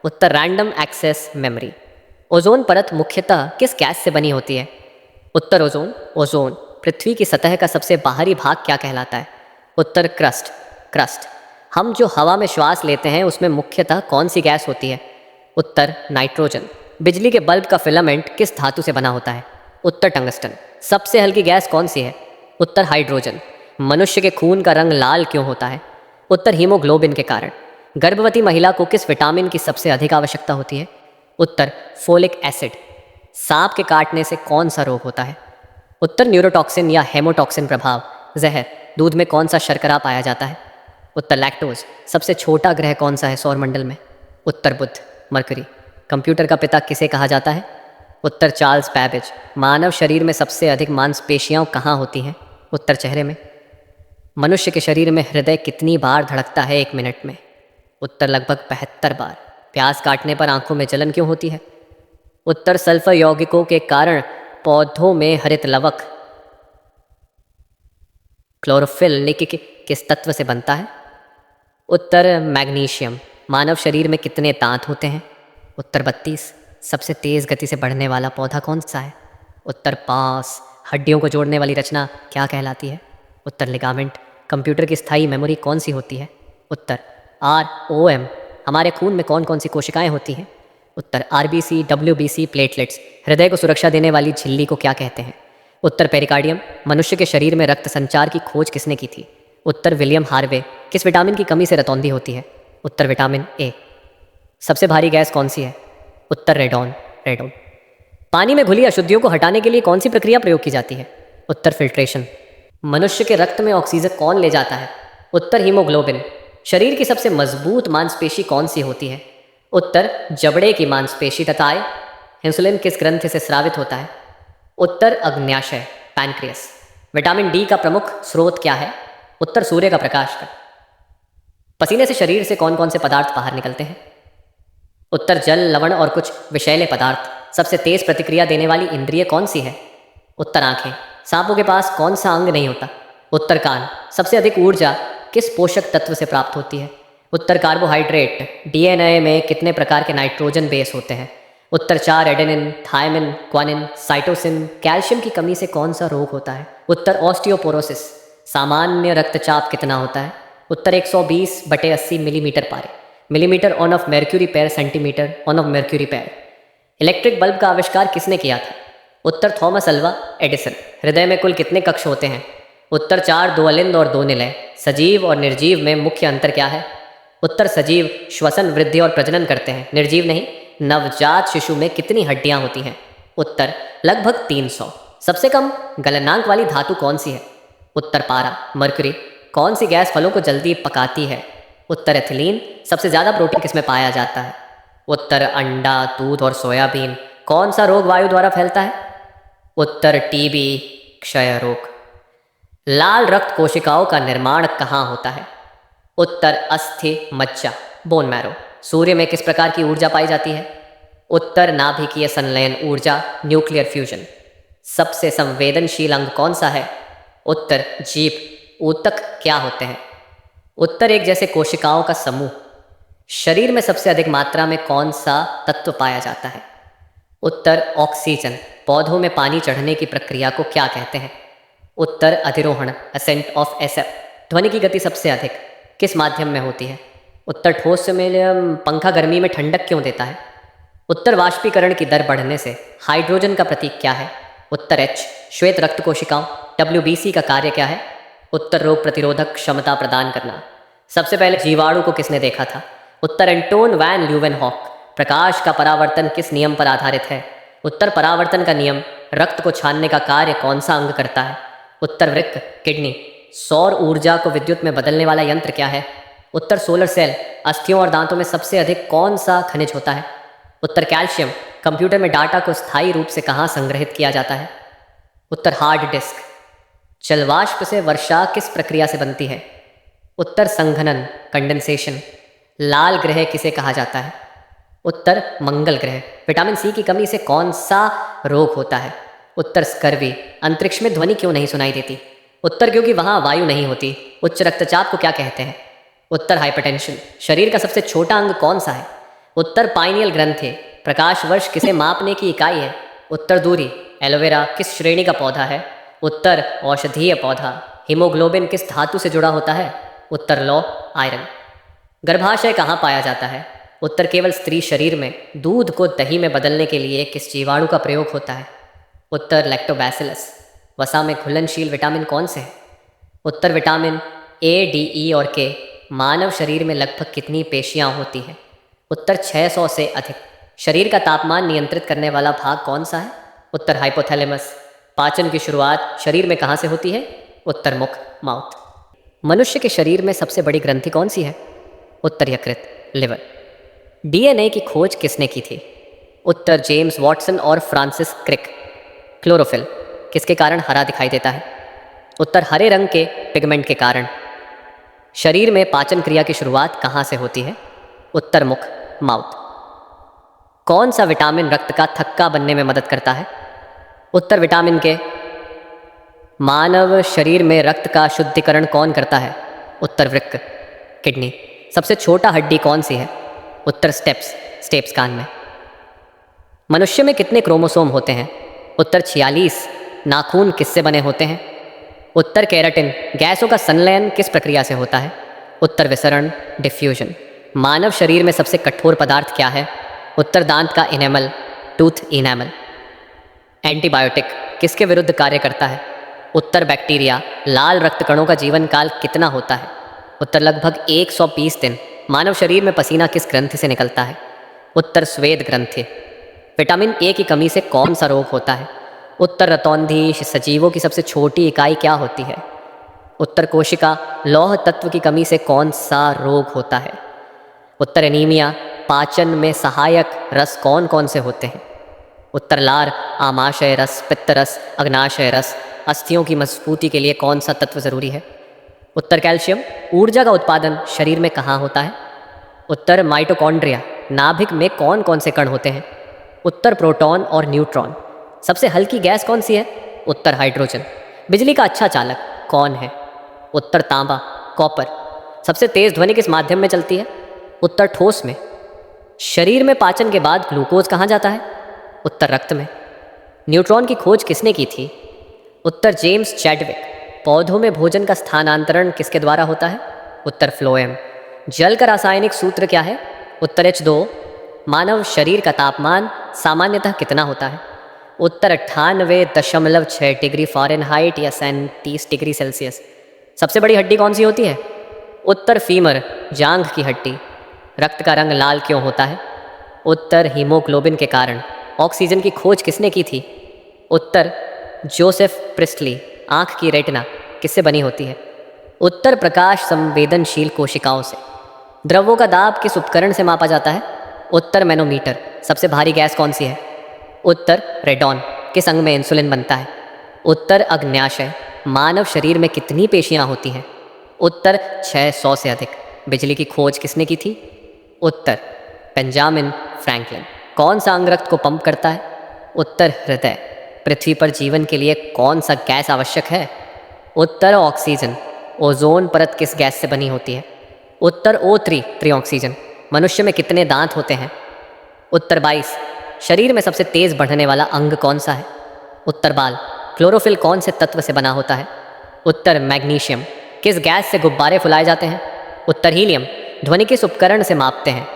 उत्तर रैंडम एक्सेस मेमोरी। ओजोन परत मुख्यतः किस गैस से बनी होती है? उत्तर ओजोन। पृथ्वी की सतह का सबसे बाहरी भाग क्या कहलाता है? उत्तर क्रस्ट। हम जो हवा में श्वास लेते हैं उसमें मुख्यतः कौन सी गैस होती है? उत्तर नाइट्रोजन। बिजली के बल्ब का फिलामेंट किस धातु से बना होता है? उत्तर टंगस्टन। सबसे हल्की गैस कौन सी है? उत्तर हाइड्रोजन। मनुष्य के खून का रंग लाल क्यों होता है? उत्तर हीमोग्लोबिन के कारण। गर्भवती महिला को किस विटामिन की सबसे अधिक आवश्यकता होती है? उत्तर फोलिक एसिड। सांप के काटने से कौन सा रोग होता है? उत्तर न्यूरोटॉक्सिन या हेमोटॉक्सिन प्रभाव, जहर। दूध में कौन सा शर्करा पाया जाता है? उत्तर लैक्टोज। सबसे छोटा ग्रह कौन सा है सौरमंडल में? उत्तर बुध, मरकरी। कंप्यूटर का पिता किसे कहा जाता है? उत्तर चार्ल्स बैबेज। मानव शरीर में सबसे अधिक मांसपेशियां कहाँ होती हैं? उत्तर चेहरे में। मनुष्य के शरीर में हृदय कितनी बार धड़कता है 1 मिनट में? उत्तर लगभग 72 बार। प्याज काटने पर आंखों में जलन क्यों होती है? उत्तर सल्फर यौगिकों के कारण। पौधों में हरित लवक क्लोरोफिल किस तत्व से बनता है? उत्तर मैग्नीशियम। मानव शरीर में कितने दांत होते हैं? उत्तर 32। सबसे तेज गति से बढ़ने वाला पौधा कौन सा है? उत्तर पास। हड्डियों को जोड़ने वाली रचना क्या कहलाती है? उत्तर लिगामेंट। कंप्यूटर की स्थायी मेमोरी कौन सी होती है? उत्तर ROM। हमारे खून में कौन कौन सी कोशिकाएं होती हैं? उत्तर RBC, WBC, प्लेटलेट्स। हृदय को सुरक्षा देने वाली झिल्ली को क्या कहते हैं? उत्तर पेरिकार्डियम। मनुष्य के शरीर में रक्त संचार की खोज किसने की थी? उत्तर विलियम हार्वे। किस विटामिन की कमी से रतौंधी होती है? उत्तर विटामिन A। सबसे भारी गैस कौन सी है? उत्तर रेडॉन। पानी में घुली अशुद्धियों को हटाने के लिए कौन सी प्रक्रिया प्रयोग की जाती है? उत्तर फिल्ट्रेशन। मनुष्य के रक्त में ऑक्सीजन कौन ले जाता है? उत्तर हीमोग्लोबिन। शरीर की सबसे मजबूत मांसपेशी कौन सी होती है? उत्तर जबड़े की मांसपेशी तथा इंसुलिन किस ग्रंथि से स्रावित होता है? उत्तर अग्न्याशय, पैनक्रियस। विटामिन D का प्रमुख स्रोत क्या है? उत्तर सूर्य का प्रकाश का। पसीने से शरीर से कौन कौन से पदार्थ बाहर निकलते हैं? उत्तर जल, लवण और कुछ विषैले पदार्थ। सबसे तेज प्रतिक्रिया देने वाली इंद्रिय कौन सी है? उत्तर आंखें। सांपों के पास कौन सा अंग नहीं होता? उत्तर कान। सबसे अधिक ऊर्जा किस पोषक तत्व से प्राप्त होती है? उत्तर कार्बोहाइड्रेट। DNA में कितने प्रकार के नाइट्रोजन बेस होते हैं? उत्तर 4 adenine, thymine, guanine, cytosine. Calcium की कमी से कौन सा रोग होता है? उत्तर ऑस्टियोपोरोसिस। सामान्य रक्तचाप कितना होता है? उत्तर 120/80 मिलीमीटर पारे। Millimetre on of mercury pair, centimetre on of mercury pair. Electric bulb का आविष्कार किसने किया था? उत्तर थॉमस अल्वा एडिसन। हृदय में कुल कितने कक्ष होते हैं? उत्तर 4, 2 अलिंद और 2 निलय। सजीव और निर्जीव में मुख्य अंतर क्या है? उत्तर सजीव श्वसन, वृद्धि और प्रजनन करते हैं, निर्जीव नहीं। नवजात शिशु में कितनी हड्डियां होती हैं? उत्तर लगभग 300। सबसे कम गलनांक वाली धातु कौन सी है? उत्तर पारा, मरकरी। कौन सी गैस फलों को जल्दी पकाती है? उत्तर एथिलीन। सबसे ज्यादा प्रोटीन किसमें पाया जाता है? उत्तर अंडा, दूध और सोयाबीन। कौन सा रोग वायु द्वारा फैलता है? उत्तर TB, क्षय रोग। लाल रक्त कोशिकाओं का निर्माण कहाँ होता है? उत्तर अस्थि मज्जा, बोन मैरो। सूर्य में किस प्रकार की ऊर्जा पाई जाती है? उत्तर नाभिकीय संलयन ऊर्जा, न्यूक्लियर फ्यूजन। सबसे संवेदनशील अंग कौन सा है? उत्तर जीभ। ऊतक क्या होते हैं? उत्तर एक जैसे कोशिकाओं का समूह। शरीर में सबसे अधिक मात्रा में कौन सा तत्व पाया जाता है? उत्तर ऑक्सीजन। पौधों में पानी चढ़ने की प्रक्रिया को क्या कहते हैं? उत्तर अधिरोहण, असेंट ऑफ एसेप। ध्वनि की गति सबसे अधिक किस माध्यम में होती है? उत्तर ठोस से मीडियम। पंखा गर्मी में ठंडक क्यों देता है? उत्तर वाष्पीकरण की दर बढ़ने से। हाइड्रोजन का प्रतीक क्या है? उत्तर H। श्वेत रक्त कोशिकाओं WBC का कार्य क्या है? उत्तर रोग प्रतिरोधक क्षमता प्रदान करना। सबसे पहले जीवाणु को किसने देखा था? उत्तर एंटोन वैन ल्यूवेनहॉक। प्रकाश का परावर्तन किस नियम पर आधारित है? उत्तर परावर्तन का नियम। रक्त को छानने का कार्य कौन सा अंग करता है? उत्तर वृक्क, किडनी। सौर ऊर्जा को विद्युत में बदलने वाला यंत्र क्या है? उत्तर सोलर सेल। अस्थियों और दांतों में सबसे अधिक कौन सा खनिज होता है? उत्तर कैल्शियम। कंप्यूटर में डाटा को स्थायी रूप से कहाँ संग्रहित किया जाता है? उत्तर हार्ड डिस्क। जलवाष्प से वर्षा किस प्रक्रिया से बनती है? उत्तर संघनन, कंडेंसेशन। लाल ग्रह किसे कहा जाता है? उत्तर मंगल ग्रह। विटामिन C की कमी से कौन सा रोग होता है? उत्तर स्कर्वी। अंतरिक्ष में ध्वनि क्यों नहीं सुनाई देती? उत्तर क्योंकि वहां वायु नहीं होती। उच्च रक्तचाप को क्या कहते हैं? उत्तर हाइपरटेंशन। शरीर का सबसे छोटा अंग कौन सा है? उत्तर पाइनियल ग्रंथि। प्रकाश वर्ष किसे मापने की इकाई है? उत्तर दूरी। एलोवेरा किस श्रेणी का पौधा है? उत्तर औषधीय पौधा। हीमोग्लोबिन किस धातु से जुड़ा होता है? उत्तर लौ, आयरन। गर्भाशय कहाँ पाया जाता है? उत्तर केवल स्त्री शरीर में। दूध को दही में बदलने के लिए किस जीवाणु का प्रयोग होता है? उत्तर लैक्टोबैसिलस। वसा में घुलनशील विटामिन कौन से हैं? उत्तर विटामिन A, D, E और K। मानव शरीर में लगभग कितनी पेशियां होती हैं? उत्तर 600 से अधिक। शरीर का तापमान नियंत्रित करने वाला भाग कौन सा है? उत्तर हाइपोथैलेमस। पाचन की शुरुआत शरीर में कहाँ से होती है? उत्तर मुख, माउथ। मनुष्य के शरीर में सबसे बड़ी ग्रंथि कौन सी है? उत्तर यकृत, लिवर। डीएनए की खोज किसने की थी? उत्तर जेम्स वॉटसन और फ्रांसिस क्रिक। क्लोरोफिल किसके कारण हरा दिखाई देता है? उत्तर हरे रंग के पिगमेंट के कारण। शरीर में पाचन क्रिया की शुरुआत कहाँ से होती है? उत्तर मुख, माउथ। कौन सा विटामिन रक्त का थक्का बनने में मदद करता है? उत्तर विटामिन के। मानव शरीर में रक्त का शुद्धिकरण कौन करता है? उत्तर वृक्क, किडनी। सबसे छोटा हड्डी कौन सी है? उत्तर स्टेप्स कान में। मनुष्य में कितने क्रोमोसोम होते हैं? उत्तर 46। नाखून किससे बने होते हैं? उत्तर केराटिन। गैसों का संलयन किस प्रक्रिया से होता है? उत्तर विसरण, डिफ्यूजन। मानव शरीर में सबसे कठोर पदार्थ क्या है? उत्तर दांत का इनेमल, टूथ इनेमल। एंटीबायोटिक किसके विरुद्ध कार्य करता है? उत्तर बैक्टीरिया। लाल रक्त कणों का जीवन काल कितना होता है? उत्तर लगभग 120 दिन। मानव शरीर में पसीना किस ग्रंथि से निकलता है? उत्तर स्वेद ग्रंथि। विटामिन ए की कमी से कौन सा रोग होता है? उत्तर रतौंधी। सजीवों की सबसे छोटी इकाई क्या होती है? उत्तर कोशिका। लौह तत्व की कमी से कौन सा रोग होता है? उत्तर एनीमिया। पाचन में सहायक रस कौन कौन से होते हैं? उत्तर लार, आमाशय रस, पित्त रस, अग्नाशय रस। अस्थियों की मजबूती के लिए कौन सा तत्व जरूरी है? उत्तर कैल्शियम। ऊर्जा का उत्पादन शरीर में कहाँ होता है? उत्तर माइटोकॉन्ड्रिया। नाभिक में कौन कौन से कण होते हैं? उत्तर प्रोटॉन और न्यूट्रॉन। सबसे हल्की गैस कौन सी है? उत्तर हाइड्रोजन। बिजली का अच्छा चालक कौन है? उत्तर तांबा, कॉपर। सबसे तेज ध्वनि किस माध्यम में चलती है? उत्तर ठोस में। शरीर में पाचन के बाद ग्लूकोज कहाँ जाता है? उत्तर रक्त में। न्यूट्रॉन की खोज किसने की थी? उत्तर जेम्स चैडविक। पौधों में भोजन का स्थानांतरण किसके द्वारा होता है? उत्तर फ्लोएम। जल का रासायनिक सूत्र क्या है? उत्तर H2O। मानव शरीर का तापमान सामान्यतः कितना होता है? उत्तर 98.6 डिग्री फ़ारेनहाइट या 37 डिग्री सेल्सियस। सबसे बड़ी हड्डी कौन सी होती है? उत्तर फीमर, जांघ की हड्डी। रक्त का रंग लाल क्यों होता है? उत्तर हीमोग्लोबिन के कारण। ऑक्सीजन की खोज किसने की थी? उत्तर जोसेफ प्रिस्टली। आँख की रेटिना किससे बनी होती है? उत्तर प्रकाश संवेदनशील कोशिकाओं से। द्रवों का दाब किस उपकरण से मापा जाता है? उत्तर मैनोमीटर। सबसे भारी गैस कौन सी है? उत्तर रेडॉन। किस अंग में इंसुलिन बनता है? उत्तर अग्न्याशय। मानव शरीर में कितनी पेशियां होती हैं? उत्तर 600 से अधिक। बिजली की खोज किसने की थी? उत्तर बेंजामिन फ्रैंकलिन। कौन सा अंग रक्त को पंप करता है? उत्तर हृदय। पृथ्वी पर जीवन के लिए कौन सा गैस आवश्यक है? उत्तर ऑक्सीजन। ओजोन परत किस गैस से बनी होती है? उत्तर O3 ट्रीऑक्सीजन। मनुष्य में कितने दांत होते हैं? उत्तर 22। शरीर में सबसे तेज बढ़ने वाला अंग कौन सा है? उत्तर बाल। क्लोरोफिल कौन से तत्व से बना होता है? उत्तर मैग्नीशियम। किस गैस से गुब्बारे फुलाए जाते हैं? उत्तर हीलियम। ध्वनि किस उपकरण से मापते हैं?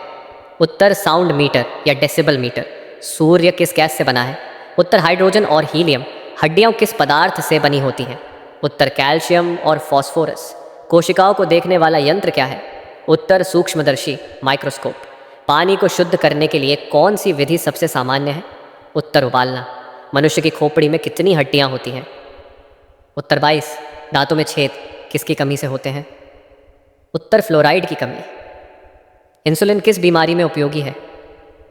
उत्तर साउंड मीटर या डेसिबल मीटर। सूर्य किस गैस से बना है? उत्तर हाइड्रोजन और हीलियम। हड्डियां किस पदार्थ से बनी होती हैं? उत्तर कैल्शियम और फॉस्फोरस। कोशिकाओं को देखने वाला यंत्र क्या है? उत्तर सूक्ष्मदर्शी, माइक्रोस्कोप। पानी को शुद्ध करने के लिए कौन सी विधि सबसे सामान्य है? उत्तर उबालना। मनुष्य की खोपड़ी में कितनी हड्डियां होती हैं? उत्तर 22। दांतों में छेद किसकी कमी से होते हैं? उत्तर फ्लोराइड की कमी। इंसुलिन किस बीमारी में उपयोगी है?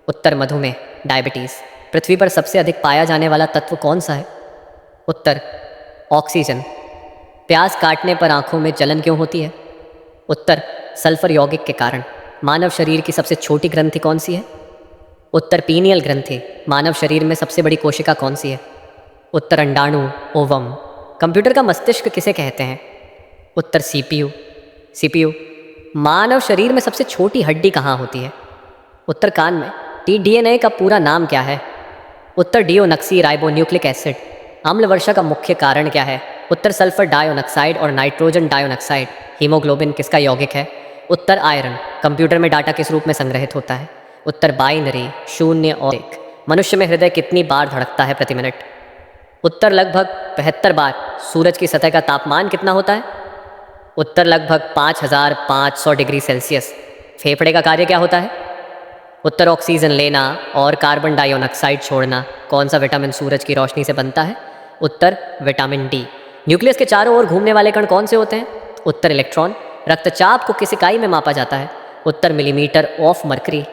उत्तर मधुमेह, डायबिटीज़। पृथ्वी पर सबसे अधिक पाया जाने वाला तत्व कौन सा है? उत्तर ऑक्सीजन। प्याज काटने पर आंखों में जलन क्यों होती है? उत्तर सल्फर यौगिक के कारण। मानव शरीर की सबसे छोटी ग्रंथि कौन सी है? उत्तर पीनियल ग्रंथि। मानव शरीर में सबसे बड़ी कोशिका कौन सी है? उत्तर अंडाणु, ओवम। कंप्यूटर का मस्तिष्क किसे कहते हैं? उत्तर सीपीयू। मानव शरीर में सबसे छोटी हड्डी कहाँ होती है? उत्तर कान में। डीएनए का पूरा नाम क्या है? उत्तर डिओक्सी राइबोन्यूक्लिक एसिड। अम्ल वर्षा का मुख्य कारण क्या है? उत्तर सल्फर डाइऑक्साइड और नाइट्रोजन डाइऑक्साइड। हीमोग्लोबिन किसका यौगिक है? उत्तर आयरन। कंप्यूटर में डाटा किस रूप में संग्रहित होता है? उत्तर बाइनरी, 0 और 1। मनुष्य में हृदय कितनी बार धड़कता है प्रति मिनट? उत्तर लगभग 75 बार। सूरज की सतह का तापमान कितना होता है? उत्तर लगभग 5500 डिग्री सेल्सियस। फेफड़े का कार्य क्या होता है? उत्तर ऑक्सीजन लेना और कार्बन डाइऑक्साइड छोड़ना। कौन सा विटामिन सूरज की रोशनी से बनता है? उत्तर विटामिन डी। न्यूक्लियस के चारों ओर घूमने वाले कण कौन से होते हैं? उत्तर इलेक्ट्रॉन। रक्तचाप को किस इकाई में मापा जाता है? उत्तर millimetre of mercury,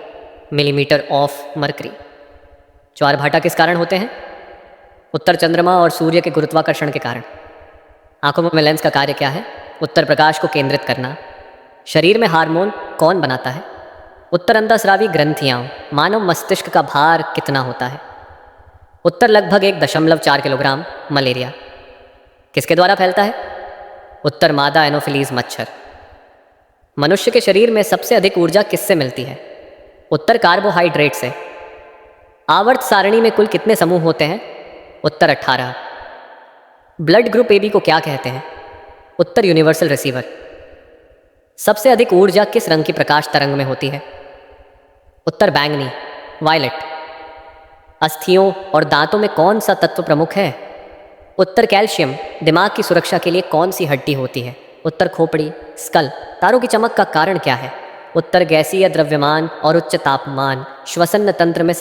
millimetre of mercury. ज्वारभाटा किस कारण होते हैं? उत्तर चंद्रमा और सूर्य के गुरुत्वाकर्षण के कारण। आंखों में लेंस का कार्य क्या है? उत्तर प्रकाश को केंद्रित करना। शरीर में हार्मोन कौन बनाता है? उत्तर अंतःस्रावी ग्रंथियाँ। मानव मस्तिष्क का भार कितना होता है? उत्तर लगभग 1.4 किलोग्राम। मलेरिया किसके द्वारा फैलता है? उत्तर मादा एनोफिलीज मच्छर। मनुष्य के शरीर में सबसे अधिक ऊर्जा किससे मिलती है? उत्तर कार्बोहाइड्रेट से। आवर्त सारणी में कुल कितने समूह होते हैं? उत्तर 18। ब्लड ग्रुप AB को क्या कहते हैं? उत्तर यूनिवर्सल रिसीवर। सबसे अधिक ऊर्जा किस रंग की प्रकाश तरंग में होती है? उत्तर बैंगनी, वायलेट। अस्थियों और दांतों में कौन सा तत्व प्रमुख है? उत्तर कैल्शियम। दिमाग की सुरक्षा के लिए कौन सी हड्डी होती है? उत्तर खोपड़ी, स्कल। तारों की चमक का कारण क्या है? उत्तर गैसीय द्रव्यमान और उच्च तापमान। श्वसन तंत्र में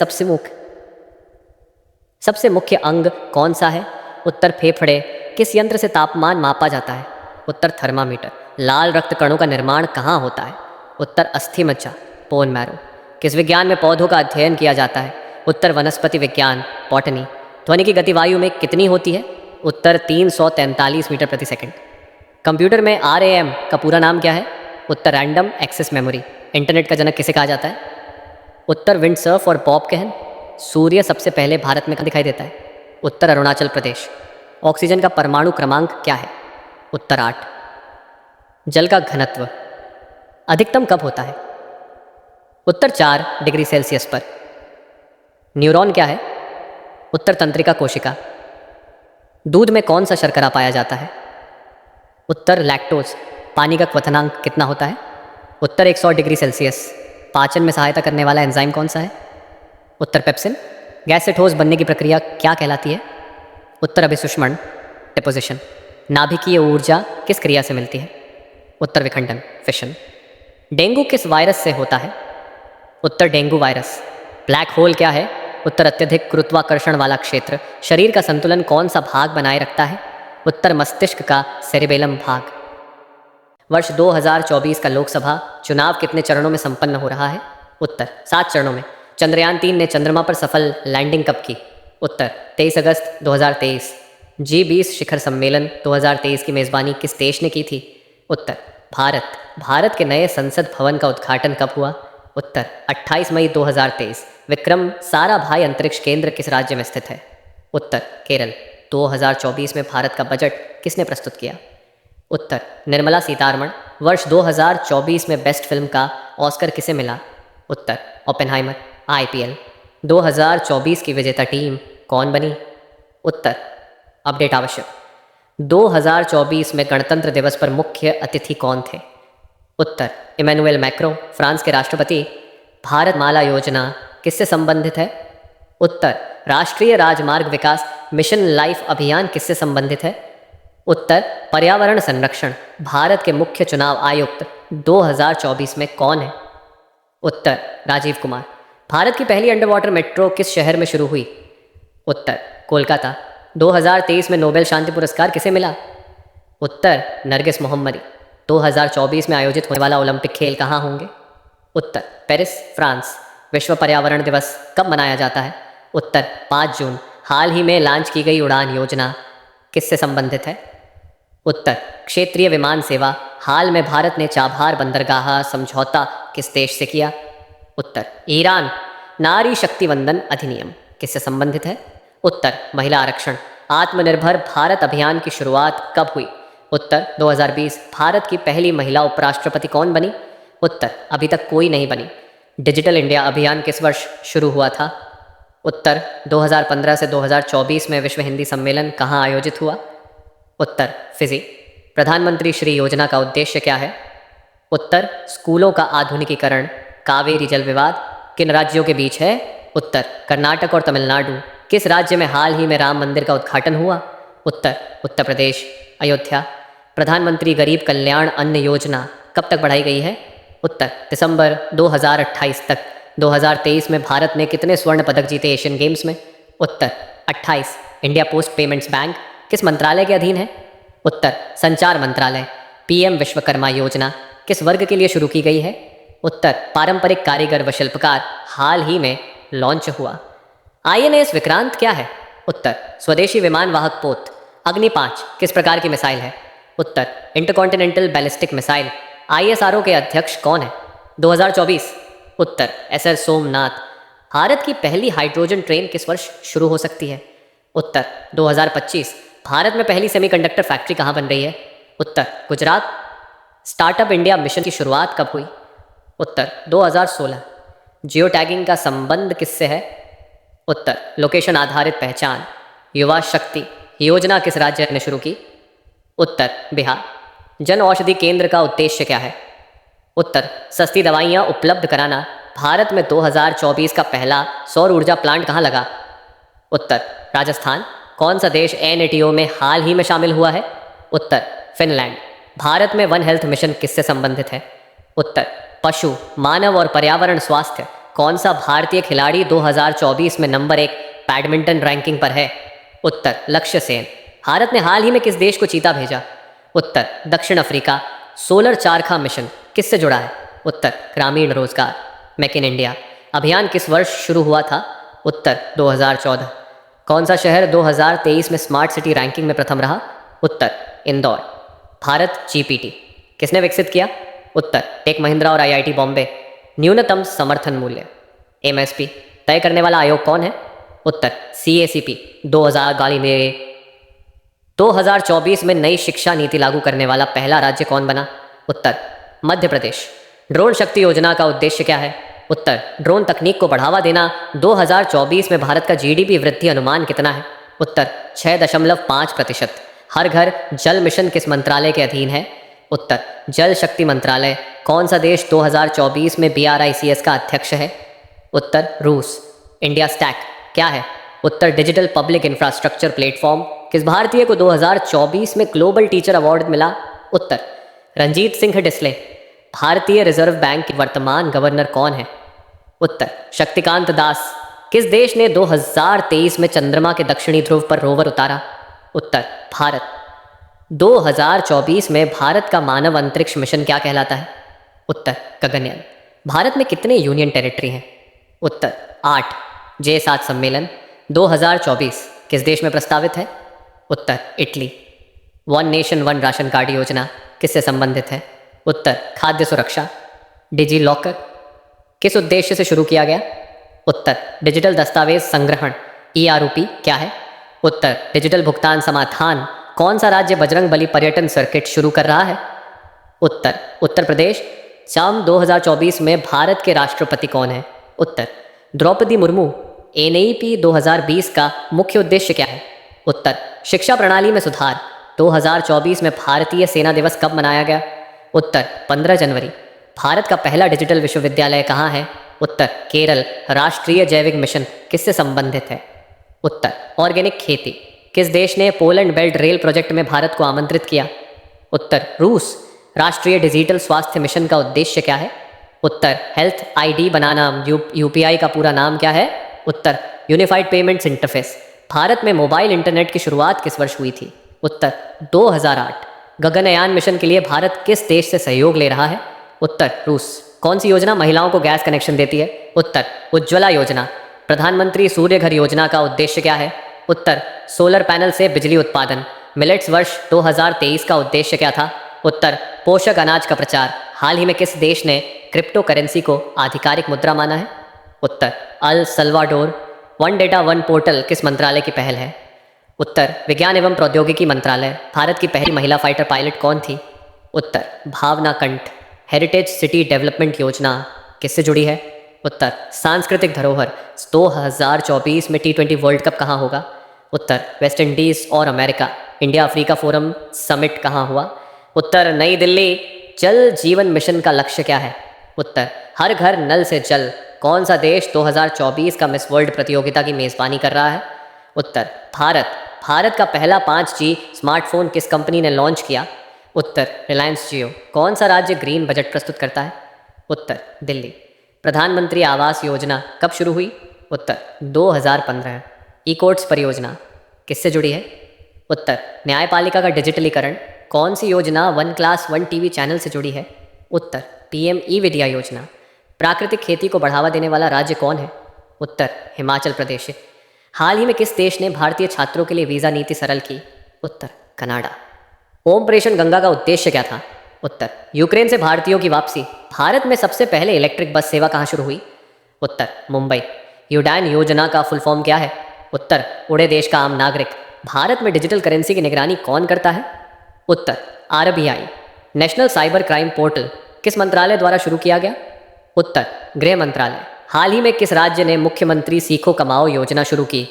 सबसे मुख्य अंग कौन सा है? उत्तर फेफड़े। किस यंत्र से तापमान मापा जाता है? उत्तर थर्मामीटर। लाल रक्त कणों का निर्माण कहाँ होता है? उत्तर अस्थि मज्जा, बोन मैरो। किस विज्ञान में पौधों का अध्ययन किया जाता है? उत्तर वनस्पति विज्ञान, बॉटनी। ध्वनि की गति वायु में कितनी होती है? उत्तर 343 मीटर प्रति सेकंड। कंप्यूटर में RAM का पूरा नाम क्या है? उत्तर रैंडम एक्सेस मेमोरी। इंटरनेट का जनक किसे कहा जाता है? उत्तर विंडसर्फ और बॉब कहन। सूर्य सबसे पहले भारत में कहाँ दिखाई देता है? उत्तर अरुणाचल प्रदेश। ऑक्सीजन का परमाणु क्रमांक क्या है? उत्तर 8। जल का घनत्व अधिकतम कब होता है? उत्तर 4 डिग्री सेल्सियस पर। न्यूरॉन क्या है? उत्तर तंत्रिका कोशिका। दूध में कौन सा शर्करा पाया जाता है? उत्तर लैक्टोज। पानी का क्वथनांक कितना होता है? उत्तर 100 डिग्री सेल्सियस। पाचन में सहायता करने वाला एंजाइम कौन सा है? उत्तर पेप्सिन। गैस से ठोस बनने की प्रक्रिया क्या कहलाती है? उत्तर अभिसुषमण, डिपोजिशन। नाभिकीय ऊर्जा किस क्रिया से मिलती है? उत्तर विखंडन, फिशन। डेंगू किस वायरस से होता है? उत्तर डेंगू वायरस। ब्लैक होल क्या है? उत्तर अत्यधिक गुरुत्वाकर्षण वाला क्षेत्र। शरीर का संतुलन कौन सा भाग बनाए रखता है? उत्तर मस्तिष्क का सेरेबेलम भाग। वर्ष 2024 का लोकसभा चुनाव कितने चरणों में संपन्न हो रहा है? उत्तर 7 चरणों में। चंद्रयान 3 ने चंद्रमा पर सफल लैंडिंग कब की? उत्तर 23 अगस्त 2023। G20 शिखर सम्मेलन 2023 की मेज़बानी किस देश ने की थी? उत्तर भारत। भारत के नए संसद भवन का उद्घाटन कब हुआ? उत्तर 28 मई 2023। विक्रम साराभाई अंतरिक्ष केंद्र किस राज्य में स्थित है? उत्तर केरल। 2024 में भारत का बजट किसने प्रस्तुत किया? उत्तर निर्मला सीतारमण। वर्ष 2024 में बेस्ट फिल्म का ऑस्कर किसे मिला? उत्तर ओपेनहाइमर। IPL 2024 की विजेता टीम कौन बनी? उत्तर अपडेट आवश्यक। 2024 में गणतंत्र दिवस पर मुख्य अतिथि कौन थे? उत्तर इमैनुएल मैक्रो, फ्रांस के राष्ट्रपति। भारत माला योजना किससे संबंधित है? उत्तर राष्ट्रीय राजमार्ग विकास मिशन लाइफ अभियान किससे संबंधित है? उत्तर पर्यावरण संरक्षण। भारत के मुख्य चुनाव आयुक्त 2024 में कौन है? उत्तर राजीव कुमार। भारत की पहली अंडर वाटर मेट्रो किस शहर में शुरू हुई? उत्तर कोलकाता। 2023 में नोबेल शांति पुरस्कार किसे मिला? उत्तर नरगिस मोहम्मदी। 2024 में आयोजित होने वाला ओलंपिक खेल कहाँ होंगे? उत्तर पेरिस, फ्रांस। विश्व पर्यावरण दिवस कब मनाया जाता है? उत्तर 5 जून। हाल ही में लॉन्च की गई उड़ान योजना किससे संबंधित है? उत्तर क्षेत्रीय विमान सेवा। हाल में भारत ने चाबहार बंदरगाह समझौता किस देश से किया? उत्तर ईरान। नारी शक्ति वंदन अधिनियम किससे संबंधित है? उत्तर महिला आरक्षण। आत्मनिर्भर भारत अभियान की शुरुआत कब हुई? उत्तर 2020। भारत की पहली महिला उपराष्ट्रपति कौन बनी? उत्तर अभी तक कोई नहीं बनी। डिजिटल इंडिया अभियान किस वर्ष शुरू हुआ था? उत्तर 2015 से 2024 में विश्व हिंदी सम्मेलन कहाँ आयोजित हुआ? उत्तर फिजी। प्रधानमंत्री श्री योजना का उद्देश्य क्या है? उत्तर स्कूलों का आधुनिकीकरण। कावेरी जल विवाद किन राज्यों के बीच है? उत्तर कर्नाटक और तमिलनाडु। किस राज्य में हाल ही में राम मंदिर का उद्घाटन हुआ? उत्तर उत्तर प्रदेश, अयोध्या। प्रधानमंत्री गरीब कल्याण अन्न योजना कब तक बढ़ाई गई है? उत्तर दिसंबर 2028 तक। 2023 में भारत ने कितने स्वर्ण पदक जीते एशियन गेम्स में? उत्तर 28। इंडिया पोस्ट पेमेंट्स बैंक किस मंत्रालय के अधीन है? उत्तर संचार मंत्रालय। पीएम विश्वकर्मा योजना किस वर्ग के लिए शुरू की गई है? उत्तर पारंपरिक कारीगर व शिल्पकार, हाल ही में लॉन्च हुआ। आईएनएस विक्रांत क्या है? उत्तर स्वदेशी विमान वाहक पोत। अग्नि 5 किस प्रकार की मिसाइल है? उत्तर इंटरकॉन्टिनेंटल बैलिस्टिक मिसाइल। आईएसआरओ के अध्यक्ष कौन है? 2024। उत्तर एसएस सोमनाथ। भारत की पहली हाइड्रोजन ट्रेन किस वर्ष शुरू हो सकती है? उत्तर 2025। भारत में पहली सेमीकंडक्टर फैक्ट्री कहाँ बन रही है? उत्तर गुजरात। स्टार्टअप इंडिया मिशन की शुरुआत कब हुई? उत्तर 2016। जियो टैगिंग का संबंध किससे है? उत्तर लोकेशन आधारित पहचान। युवा शक्ति योजना किस राज्य ने शुरू की? उत्तर बिहार। जन औषधि केंद्र का उद्देश्य क्या है? उत्तर सस्ती दवाइयाँ उपलब्ध कराना। भारत में 2024 का पहला सौर ऊर्जा प्लांट कहाँ लगा? उत्तर राजस्थान। कौन सा देश एनएटीओ में हाल ही में शामिल हुआ है? उत्तर फिनलैंड। भारत में वन हेल्थ मिशन किससे संबंधित है? उत्तर पशु, मानव और पर्यावरण स्वास्थ्य। कौन सा भारतीय खिलाड़ी 2024 में नंबर 1 बैडमिंटन रैंकिंग पर है? उत्तर लक्ष्य सेन। भारत ने हाल ही में किस देश को चीता भेजा? उत्तर दक्षिण अफ्रीका। सोलर चारखा मिशन किससे जुड़ा है? उत्तर ग्रामीण रोजगार। मेक इन इंडिया अभियान किस वर्ष शुरू हुआ था? उत्तर 2014। कौन सा शहर 2023 में स्मार्ट सिटी रैंकिंग में प्रथम रहा? उत्तर इंदौर। भारत जीपीटी किसने विकसित किया? उत्तर टेक महिंद्रा और आईआईटी बॉम्बे। न्यूनतम समर्थन मूल्य एमएसपी तय करने वाला आयोग कौन है? उत्तर सीएसीपी। 2024 में नई शिक्षा नीति लागू करने वाला पहला राज्य कौन बना? उत्तर मध्य प्रदेश। ड्रोन शक्ति योजना का उद्देश्य क्या है? उत्तर ड्रोन तकनीक को बढ़ावा देना। 2024 में भारत का जीडीपी वृद्धि अनुमान कितना है? उत्तर 6.5%। हर घर जल मिशन किस मंत्रालय के अधीन है? उत्तर जल शक्ति मंत्रालय। कौन सा देश 2024 में BRICS का अध्यक्ष है? उत्तर रूस। इंडिया स्टैक क्या है? उत्तर डिजिटल पब्लिक इंफ्रास्ट्रक्चर प्लेटफॉर्म। किस भारतीय को 2024 में ग्लोबल टीचर अवार्ड मिला? उत्तर रंजीत सिंह डिसले। भारतीय रिजर्व बैंक के वर्तमान गवर्नर कौन है? उत्तर शक्तिकांत दास। किस देश ने 2023 में चंद्रमा के दक्षिणी ध्रुव पर रोवर उतारा? उत्तर भारत। 2024 में भारत का मानव अंतरिक्ष मिशन क्या कहलाता है? उत्तर गगनयान। भारत में कितने यूनियन टेरिटरी हैं? उत्तर 8। J7 सम्मेलन 2024 किस देश में प्रस्तावित है? उत्तर Italy. One nation one ration card योजना किससे संबंधित है? उत्तर खाद्य सुरक्षा। डिजी लॉकर किस उद्देश्य से शुरू किया गया? उत्तर डिजिटल दस्तावेज संग्रहण। EROP क्या है? उत्तर डिजिटल भुगतान समाधान। कौन सा राज्य बजरंग बली पर्यटन सर्किट शुरू कर रहा है? उत्तर उत्तर प्रदेश। शाम 2024 में भारत के राष्ट्रपति कौन है? उत्तर द्रौपदी मुर्मू। NEP 2020 का मुख्य उद्देश्य क्या है? उत्तर शिक्षा प्रणाली में सुधार। 2024 में भारतीय सेना दिवस कब मनाया गया? उत्तर 15 जनवरी। भारत का पहला डिजिटल विश्वविद्यालय कहाँ है? उत्तर केरल। राष्ट्रीय जैविक मिशन किससे संबंधित है? उत्तर ऑर्गेनिक खेती। किस देश ने पोलैंड बेल्ट रेल प्रोजेक्ट में भारत को आमंत्रित किया? उत्तर रूस। राष्ट्रीय डिजिटल स्वास्थ्य मिशन का उद्देश्य क्या है? उत्तर हेल्थ ID बनाना। UPI का पूरा नाम क्या है? उत्तर यूनिफाइड पेमेंट्स इंटरफेस। भारत में मोबाइल इंटरनेट की शुरुआत किस वर्ष हुई थी? उत्तर 2008। गगनयान मिशन के लिए भारत किस देश से सहयोग ले रहा है? उत्तर रूस। कौन सी योजना महिलाओं को गैस कनेक्शन देती है? उत्तर उज्ज्वला योजना। प्रधानमंत्री सूर्य घर योजना का उद्देश्य क्या है? उत्तर सोलर पैनल से बिजली उत्पादन। मिलेट्स वर्ष 2023 का उद्देश्य क्या था? उत्तर पोषक अनाज का प्रचार। हाल ही में किस देश ने क्रिप्टो करेंसी को आधिकारिक मुद्रा माना है? उत्तर El Salvador. One data one portal किस मंत्रालय की पहल है? उत्तर विज्ञान एवं प्रौद्योगिकी मंत्रालय। भारत की पहली महिला फाइटर पायलट कौन थी? उत्तर भावना कंठ। हेरिटेज सिटी डेवलपमेंट योजना किससे जुड़ी है? उत्तर सांस्कृतिक धरोहर। 2024 में T20 वर्ल्ड कप कहाँ होगा? उत्तर वेस्ट इंडीज और America. India Africa forum summit कहाँ हुआ? उत्तर नई दिल्ली। जल जीवन मिशन का लक्ष्य क्या है? उत्तर हर घर नल से जल। कौन सा देश 2024 का मिस वर्ल्ड प्रतियोगिता की मेजबानी कर रहा है? उत्तर भारत। भारत का पहला 5G स्मार्टफोन किस कंपनी ने लॉन्च किया? उत्तर रिलायंस जियो। कौन सा राज्य ग्रीन बजट प्रस्तुत करता है? उत्तर दिल्ली। प्रधानमंत्री आवास योजना कब शुरू हुई? उत्तर 2015। ई कोर्ट्स परियोजना किससे जुड़ी है? उत्तर न्यायपालिका का डिजिटलीकरण। कौन सी योजना 1+1 टीवी चैनल से जुड़ी है? उत्तर पीएम ई विद्या योजना। प्राकृतिक खेती को बढ़ावा देने वाला राज्य कौन है? उत्तर हिमाचल प्रदेश। हाल ही में किस देश ने भारतीय छात्रों के लिए वीज़ा नीति सरल की? उत्तर कनाडा। ऑपरेशन गंगा का उद्देश्य क्या था? उत्तर यूक्रेन से भारतीयों की वापसी। भारत में सबसे पहले इलेक्ट्रिक बस सेवा कहाँ शुरू हुई? उत्तर मुंबई। यूडैन योजना का फुल फॉर्म क्या है? उत्तर उड़े देश का आम नागरिक। भारत में डिजिटल करेंसी की निगरानी कौन करता है? उत्तर RBI. National cyber crime portal किस मंत्रालय द्वारा शुरू किया गया? उत्तर गृह मंत्रालय। हाल ही में किस राज्य ने मुख्यमंत्री सीखो कमाओ योजना शुरू की?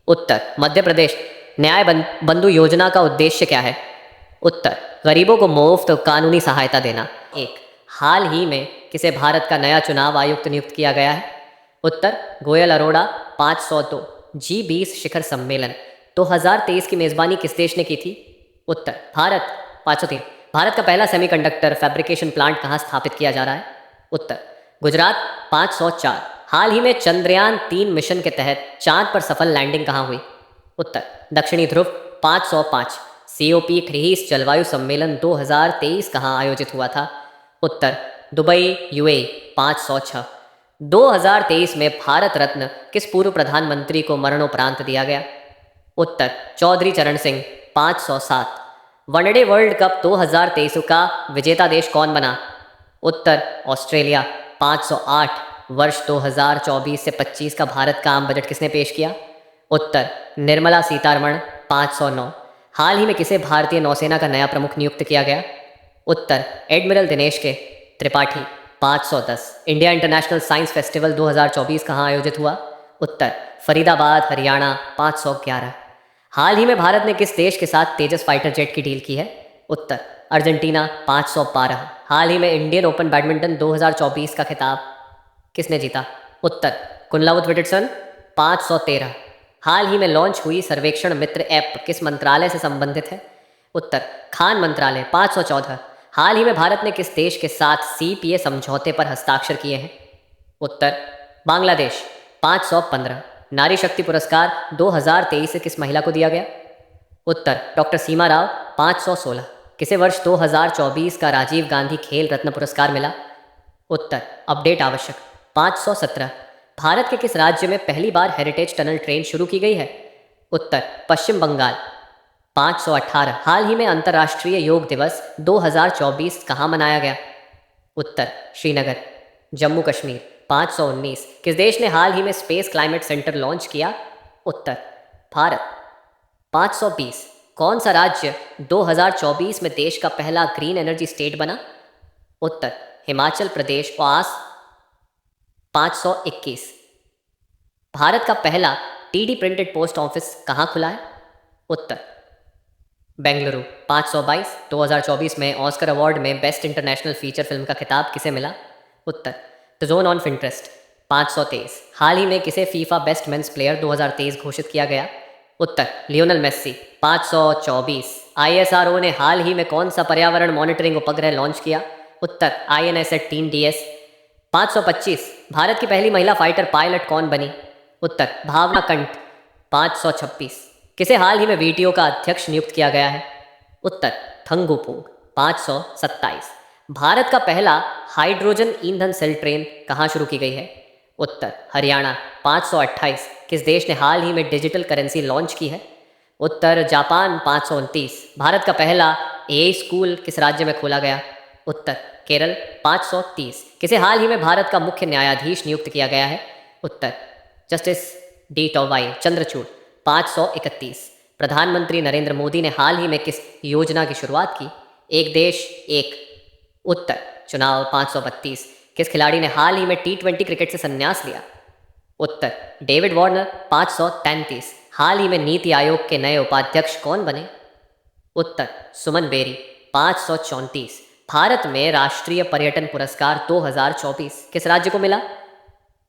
उत्तर मध्य प्रदेश। न्याय बंधु योजना का उद्देश्य क्या है? उत्तर गरीबों को मुफ्त कानूनी सहायता देना। एक हाल ही में किसे भारत का नया चुनाव आयुक्त नियुक्त किया गया है? उत्तर गोयल अरोड़ा। 502 G20 शिखर सम्मेलन 2023 की मेजबानी किस देश ने की थी? उत्तर भारत। 503 भारत का पहला सेमीकंडक्टर फैब्रिकेशन प्लांट कहाँ स्थापित किया जा रहा है? उत्तर गुजरात। 504 हाल ही में चंद्रयान 3 मिशन के तहत चांद पर सफल लैंडिंग कहाँ हुई? उत्तर दक्षिणी ध्रुव। 505 COP 30 जलवायु सम्मेलन 2023 कहाँ आयोजित हुआ था? उत्तर दुबई UAE। 506 2023 में भारत रत्न किस पूर्व प्रधानमंत्री को मरणोपरांत दिया गया? उत्तर चौधरी चरण सिंह। 507 वनडे वर्ल्ड कप 2023 का विजेता देश कौन बना? उत्तर ऑस्ट्रेलिया। 508 वर्ष 2024 से 25 का भारत का आम बजट किसने पेश किया? उत्तर निर्मला सीतारमण। 509 हाल ही में किसे भारतीय नौसेना का नया प्रमुख नियुक्त किया गया? उत्तर एडमिरल दिनेश के Tripathi. 510 India international science festival 2024 कहाँ आयोजित हुआ? उत्तर फरीदाबाद हरियाणा। 511 हाल ही में भारत ने किस देश के साथ तेजस फाइटर जेट की डील की है? उत्तर अर्जेंटीना। 512 हाल ही में इंडियन ओपन बैडमिंटन 2024 का खिताब किसने जीता? उत्तर कुनलावत विटिटसन। 513 हाल ही में लॉन्च हुई सर्वेक्षण मित्र ऐप किस मंत्रालय से संबंधित है? उत्तर खान मंत्रालय। 514 हाल ही में भारत ने किस देश के साथ CPA समझौते पर हस्ताक्षर किए हैं? उत्तर बांग्लादेश। 515 नारी शक्ति पुरस्कार 2023 किस महिला को दिया गया? उत्तर डॉक्टर सीमा राव। 516 किसे वर्ष 2024 का राजीव गांधी खेल रत्न पुरस्कार मिला? उत्तर अपडेट आवश्यक। 517 भारत के किस राज्य में पहली बार हेरिटेज टनल ट्रेन शुरू की गई है? उत्तर पश्चिम बंगाल। 518 हाल ही में अंतर्राष्ट्रीय योग दिवस 2024 कहाँ मनाया गया? उत्तर श्रीनगर। जम्मू कश्मीर। 519 किस देश ने हाल ही में स्पेस क्लाइमेट सेंटर लॉन्च किया? उत्तर भारत। 520 कौन सा राज्य 2024 में देश का पहला ग्रीन एनर्जी स्टेट बना? उत्तर हिमाचल प्रदेश। 521 भारत का पहला TD प्रिंटेड पोस्ट ऑफिस कहाँ खुला है? उत्तर बेंगलुरु। 522 2024 में ऑस्कर अवार्ड में बेस्ट इंटरनेशनल फीचर फिल्म का खिताब किसे मिला? उत्तर द जोन ऑफ इंटरेस्ट। 523 हाल ही में किसे फीफा बेस्ट मेंस प्लेयर 2023 घोषित किया गया? उत्तर लियोनल मेस्सी। 524 ISRO ने हाल ही में कौन सा पर्यावरण मॉनिटरिंग उपग्रह लॉन्च किया? उत्तर INS-18 DS। 525 भारत की पहली महिला फाइटर पायलट कौन बनी? उत्तर भावना कंठ। 526 किसे हाल ही में VTO का अध्यक्ष नियुक्त किया गया है? उत्तर थंगुपुंग। 527 भारत का पहला हाइड्रोजन ईंधन सेल ट्रेन कहाँ शुरू की गई है? उत्तर हरियाणा। 528 किस देश ने हाल ही में डिजिटल करेंसी लॉन्च की है? उत्तर जापान। 529 भारत का पहला AI स्कूल किस राज्य में खोला गया? उत्तर केरल। 530 किसे हाल ही में भारत का मुख्य न्यायाधीश नियुक्त किया गया है? उत्तर जस्टिस D चंद्रचूड़। 531 प्रधानमंत्री नरेंद्र मोदी ने हाल ही में किस योजना की शुरुआत की? एक देश एक उत्तर चुनाव। 532 किस खिलाड़ी ने हाल ही में T20 क्रिकेट से संन्यास लिया? उत्तर डेविड वार्नर। 533 हाल ही में नीति आयोग के नए उपाध्यक्ष कौन बने? उत्तर सुमन बेरी। 534 भारत में राष्ट्रीय पर्यटन पुरस्कार 2024 किस राज्य को मिला?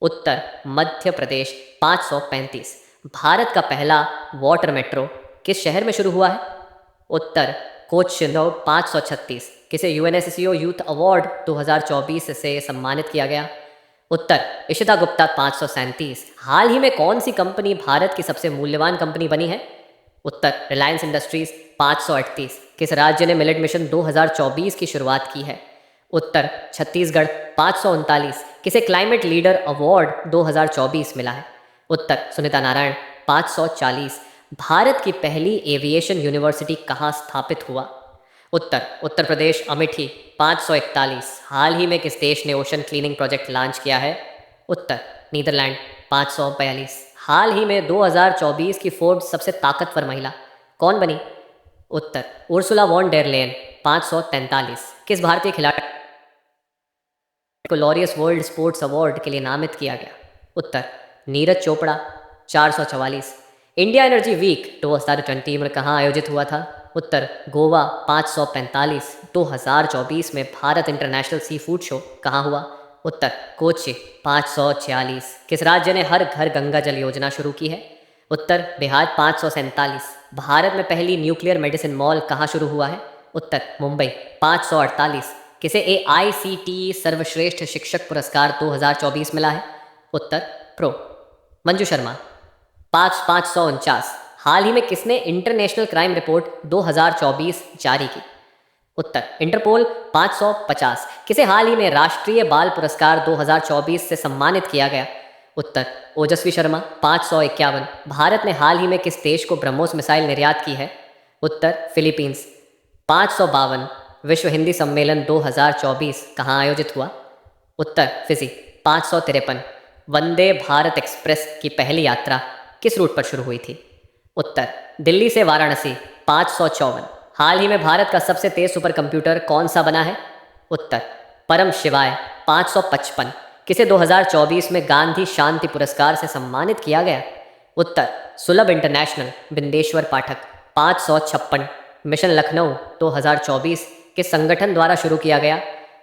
उत्तर मध्य प्रदेश। 535 भारत का पहला वाटर मेट्रो किस शहर में शुरू हुआ है? उत्तर कोच्चिन। 536 किसे UNESCO यूथ अवार्ड 2024 से सम्मानित किया गया? उत्तर इशिता गुप्ता। 537 हाल ही में कौन सी कंपनी भारत की सबसे मूल्यवान कंपनी बनी है? उत्तर रिलायंस इंडस्ट्रीज। 538 किस राज्य ने मिलेट मिशन 2024 की शुरुआत की है? उत्तर छत्तीसगढ़। 539 किसे क्लाइमेट लीडर अवार्ड 2024 मिला है? उत्तर सुनीता नारायण। 540 भारत की पहली एविएशन यूनिवर्सिटी कहाँ स्थापित हुआ? उत्तर उत्तर प्रदेश अमेठी। 541 हाल ही में किस देश ने ओशन क्लीनिंग प्रोजेक्ट लॉन्च किया है? उत्तर नीदरलैंड। 542 हाल ही में 2024 की फोर्ब्स सबसे ताकतवर महिला कौन बनी? उत्तर उर्सुला वॉन डेर लेयन। 543 किस भारतीय खिलाड़ी को लॉरियस वर्ल्ड स्पोर्ट्स अवार्ड के लिए नामित किया गया? उत्तर Neeraj Chopra. 444 India energy week 2020 में कहाँ आयोजित हुआ था? उत्तर गोवा। 545 2024 में Bharat international sea food show कहाँ हुआ? उत्तर कोच्चि। 546 किस राज्य ने हर घर गंगा जल योजना शुरू की है? उत्तर बिहार। 547 भारत में पहली न्यूक्लियर मेडिसिन मॉल कहाँ शुरू हुआ है? उत्तर मुंबई। 548 किसे AICTE सर्वश्रेष्ठ शिक्षक पुरस्कार 2024 मिला है? उत्तर प्रो मंजू शर्मा। 549 हाल ही में किसने इंटरनेशनल क्राइम रिपोर्ट 2024 जारी की? उत्तर इंटरपोल। 550 किसे हाल ही में राष्ट्रीय बाल पुरस्कार 2024 से सम्मानित किया गया? उत्तर ओजस्वी शर्मा। 551 भारत ने हाल ही में किस देश को ब्रह्मोस मिसाइल निर्यात की है? उत्तर फिलीपींस। 552 विश्व हिंदी सम्मेलन 2024 कहाँ आयोजित हुआ? उत्तर फिजी। 553 वंदे भारत एक्सप्रेस की पहली यात्रा किस रूट पर शुरू हुई थी? उत्तर दिल्ली से वाराणसी। 554 हाल ही में भारत का सबसे तेज सुपर कंप्यूटर कौन सा बना है? उत्तर परम शिवाय। 555 किसे 2024 में गांधी शांति पुरस्कार से सम्मानित किया गया? उत्तर सुलभ इंटरनेशनल बिंदेश्वर पाठक। 556 मिशन लखनऊ 2024 किस संगठन द्वारा शुरू किया गया?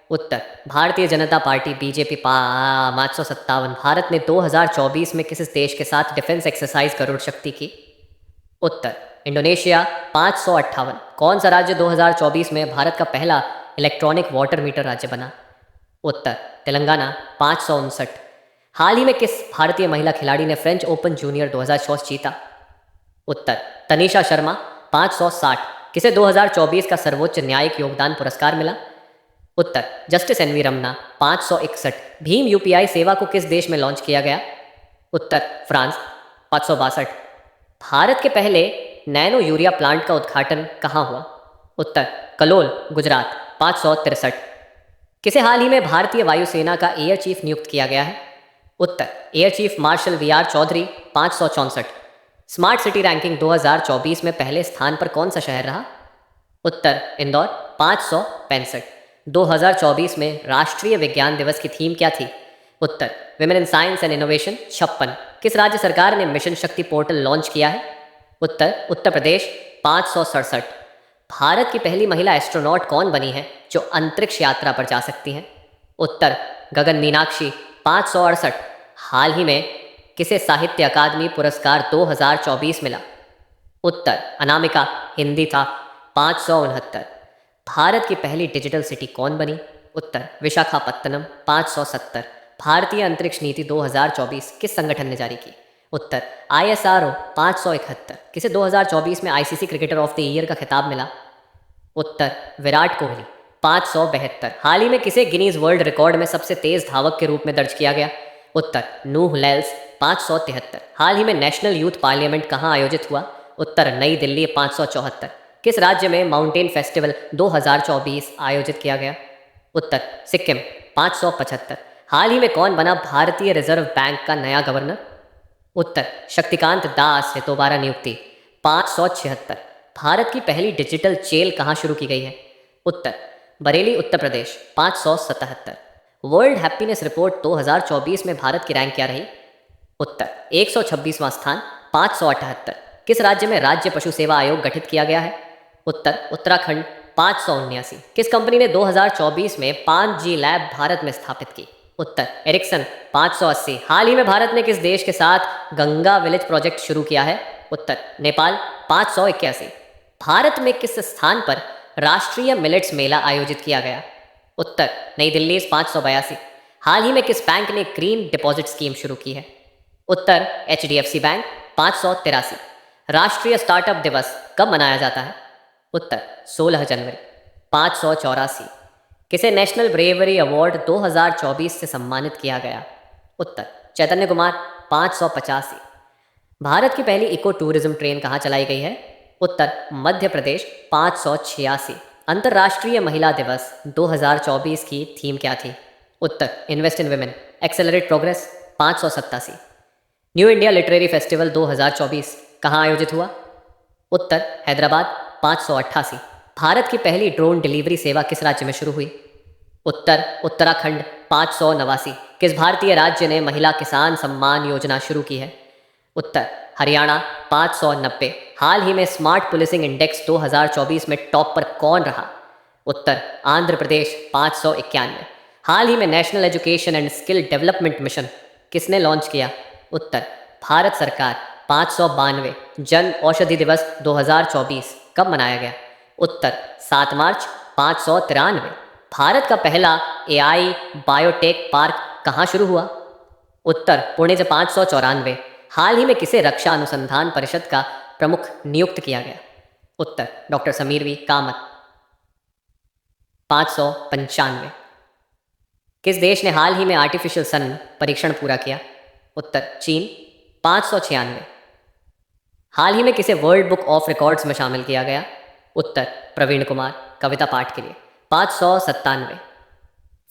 उत्तर भारतीय जनता पार्टी बीजेपी। 557 भारत ने 2024 में किस देश के साथ डिफेंस एक्सरसाइज गरुड़ शक्ति की? उत्तर इंडोनेशिया। 558 कौन सा राज्य 2024 में भारत का पहला इलेक्ट्रॉनिक वाटर मीटर राज्य बना? उत्तर तेलंगाना। 559 हाल ही में किस भारतीय महिला खिलाड़ी ने फ्रेंच ओपन जूनियर 2024 जीता? उत्तर तनीषा शर्मा। 560 किसे 2024 का सर्वोच्च न्यायिक योगदान पुरस्कार मिला? उत्तर जस्टिस एनवी रमना। 561 भीम UPI सेवा को किस देश में लॉन्च किया गया? उत्तर फ्रांस। 562 भारत के पहले नैनो यूरिया प्लांट का उद्घाटन कहाँ हुआ? उत्तर कलोल गुजरात। 563 किसे हाल ही में भारतीय वायुसेना का एयर चीफ नियुक्त किया गया है? उत्तर air chief marshal VR Chaudhary. 564 smart city ranking 2024 में पहले स्थान पर कौन सा शहर रहा? उत्तर इंदौर। 565 2024 में राष्ट्रीय विज्ञान दिवस की थीम क्या थी? उत्तर women in science and innovation. 56 किस राज्य सरकार ने मिशन शक्ति पोर्टल लॉन्च किया है? उत्तर उत्तर प्रदेश। 567 भारत की पहली महिला एस्ट्रोनॉट कौन बनी है जो अंतरिक्ष यात्रा पर जा सकती हैं? उत्तर गगन मीनाक्षी। 568 हाल ही में किसे साहित्य अकादमी पुरस्कार 2024 मिला? उत्तर अनामिका हिंदी था। 569 भारत की पहली डिजिटल सिटी कौन बनी? उत्तर विशाखापत्तनम। 570 भारतीय अंतरिक्ष नीति 2024 किस संगठन ने जारी की? उत्तर ISRO। 571 किसे 2024 में ICC cricketer of the year का खिताब मिला? उत्तर विराट कोहली। 572 हाल ही में किसे गिनीज वर्ल्ड रिकॉर्ड में सबसे तेज धावक के रूप में दर्ज किया गया? उत्तर नूह लैल्स। 573 हाल ही में नेशनल यूथ पार्लियामेंट कहाँ आयोजित हुआ? उत्तर नई दिल्ली। 574 किस राज्य में माउंटेन फेस्टिवल 2024 आयोजित किया गया? उत्तर सिक्किम। 575 हाल ही में कौन बना भारतीय रिजर्व बैंक का नया गवर्नर? उत्तर शक्तिकांत दास से दोबारा नियुक्ति। 576 भारत की पहली डिजिटल जेल कहाँ शुरू की गई है? उत्तर Bareilly Uttar Pradesh. 577 world happiness report 2024 में भारत की रैंक क्या रही? उत्तर 126वां स्थान। 578 किस राज्य में राज्य पशु सेवा आयोग गठित किया गया है? उत्तर उत्तराखंड। 579 किस कंपनी ने 2024 में 5G लैब भारत में स्थापित की? उत्तर एरिक्सन। 580 हाल ही में भारत ने किस देश के साथ गंगा विलेज प्रोजेक्ट शुरू किया है? उत्तर नेपाल। 581 भारत में किस स्थान पर राष्ट्रीय मिलेट्स मेला आयोजित किया गया? उत्तर नई दिल्ली। 582 हाल ही में किस बैंक ने ग्रीन डिपॉजिट स्कीम शुरू की है? उत्तर HDFC बैंक। 583 राष्ट्रीय स्टार्टअप दिवस कब मनाया जाता है? उत्तर 16 जनवरी 584। किसे नेशनल ब्रेवरी अवार्ड 2024 से सम्मानित किया गया? उत्तर चैतन्य कुमार 585। भारत की पहली इको टूरिज्म ट्रेन कहाँ चलाई गई है? उत्तर मध्य प्रदेश 586। अंतर्राष्ट्रीय महिला दिवस 2024 की थीम क्या थी? उत्तर invest in women accelerate progress 587। New India literary festival 2024 कहाँ आयोजित हुआ? उत्तर हैदराबाद 588। भारत की पहली ड्रोन डिलीवरी सेवा किस राज्य में शुरू हुई? उत्तर उत्तराखंड 589। किस भारतीय राज्य ने महिला किसान सम्मान योजना शुरू की है? उत्तर हरियाणा 590। हाल ही में स्मार्ट पुलिसिंग इंडेक्स 2024 में टॉप पर कौन रहा? उत्तर आंध्र प्रदेश 591। हाल ही में national education and skill development mission किसने लॉन्च किया? उत्तर भारत सरकार 592। जन औषधि दिवस 2024 कब मनाया गया? उत्तर 7 मार्च 593। भारत का पहला एआई बायोटेक पार्क कहाँ शुरू हुआ? उत्तर पुणे से 594। हाल ही में किसे रक्षा अनुसंधान परिषद का प्रमुख नियुक्त किया गया? उत्तर डॉक्टर समीर वी कामत 595। किस देश ने हाल ही में आर्टिफिशियल सन परीक्षण पूरा किया? उत्तर चीन 596। हाल ही में किसे वर्ल्ड बुक ऑफ रिकॉर्ड्स में शामिल किया गया? उत्तर प्रवीण कुमार कविता पाठ के लिए 597।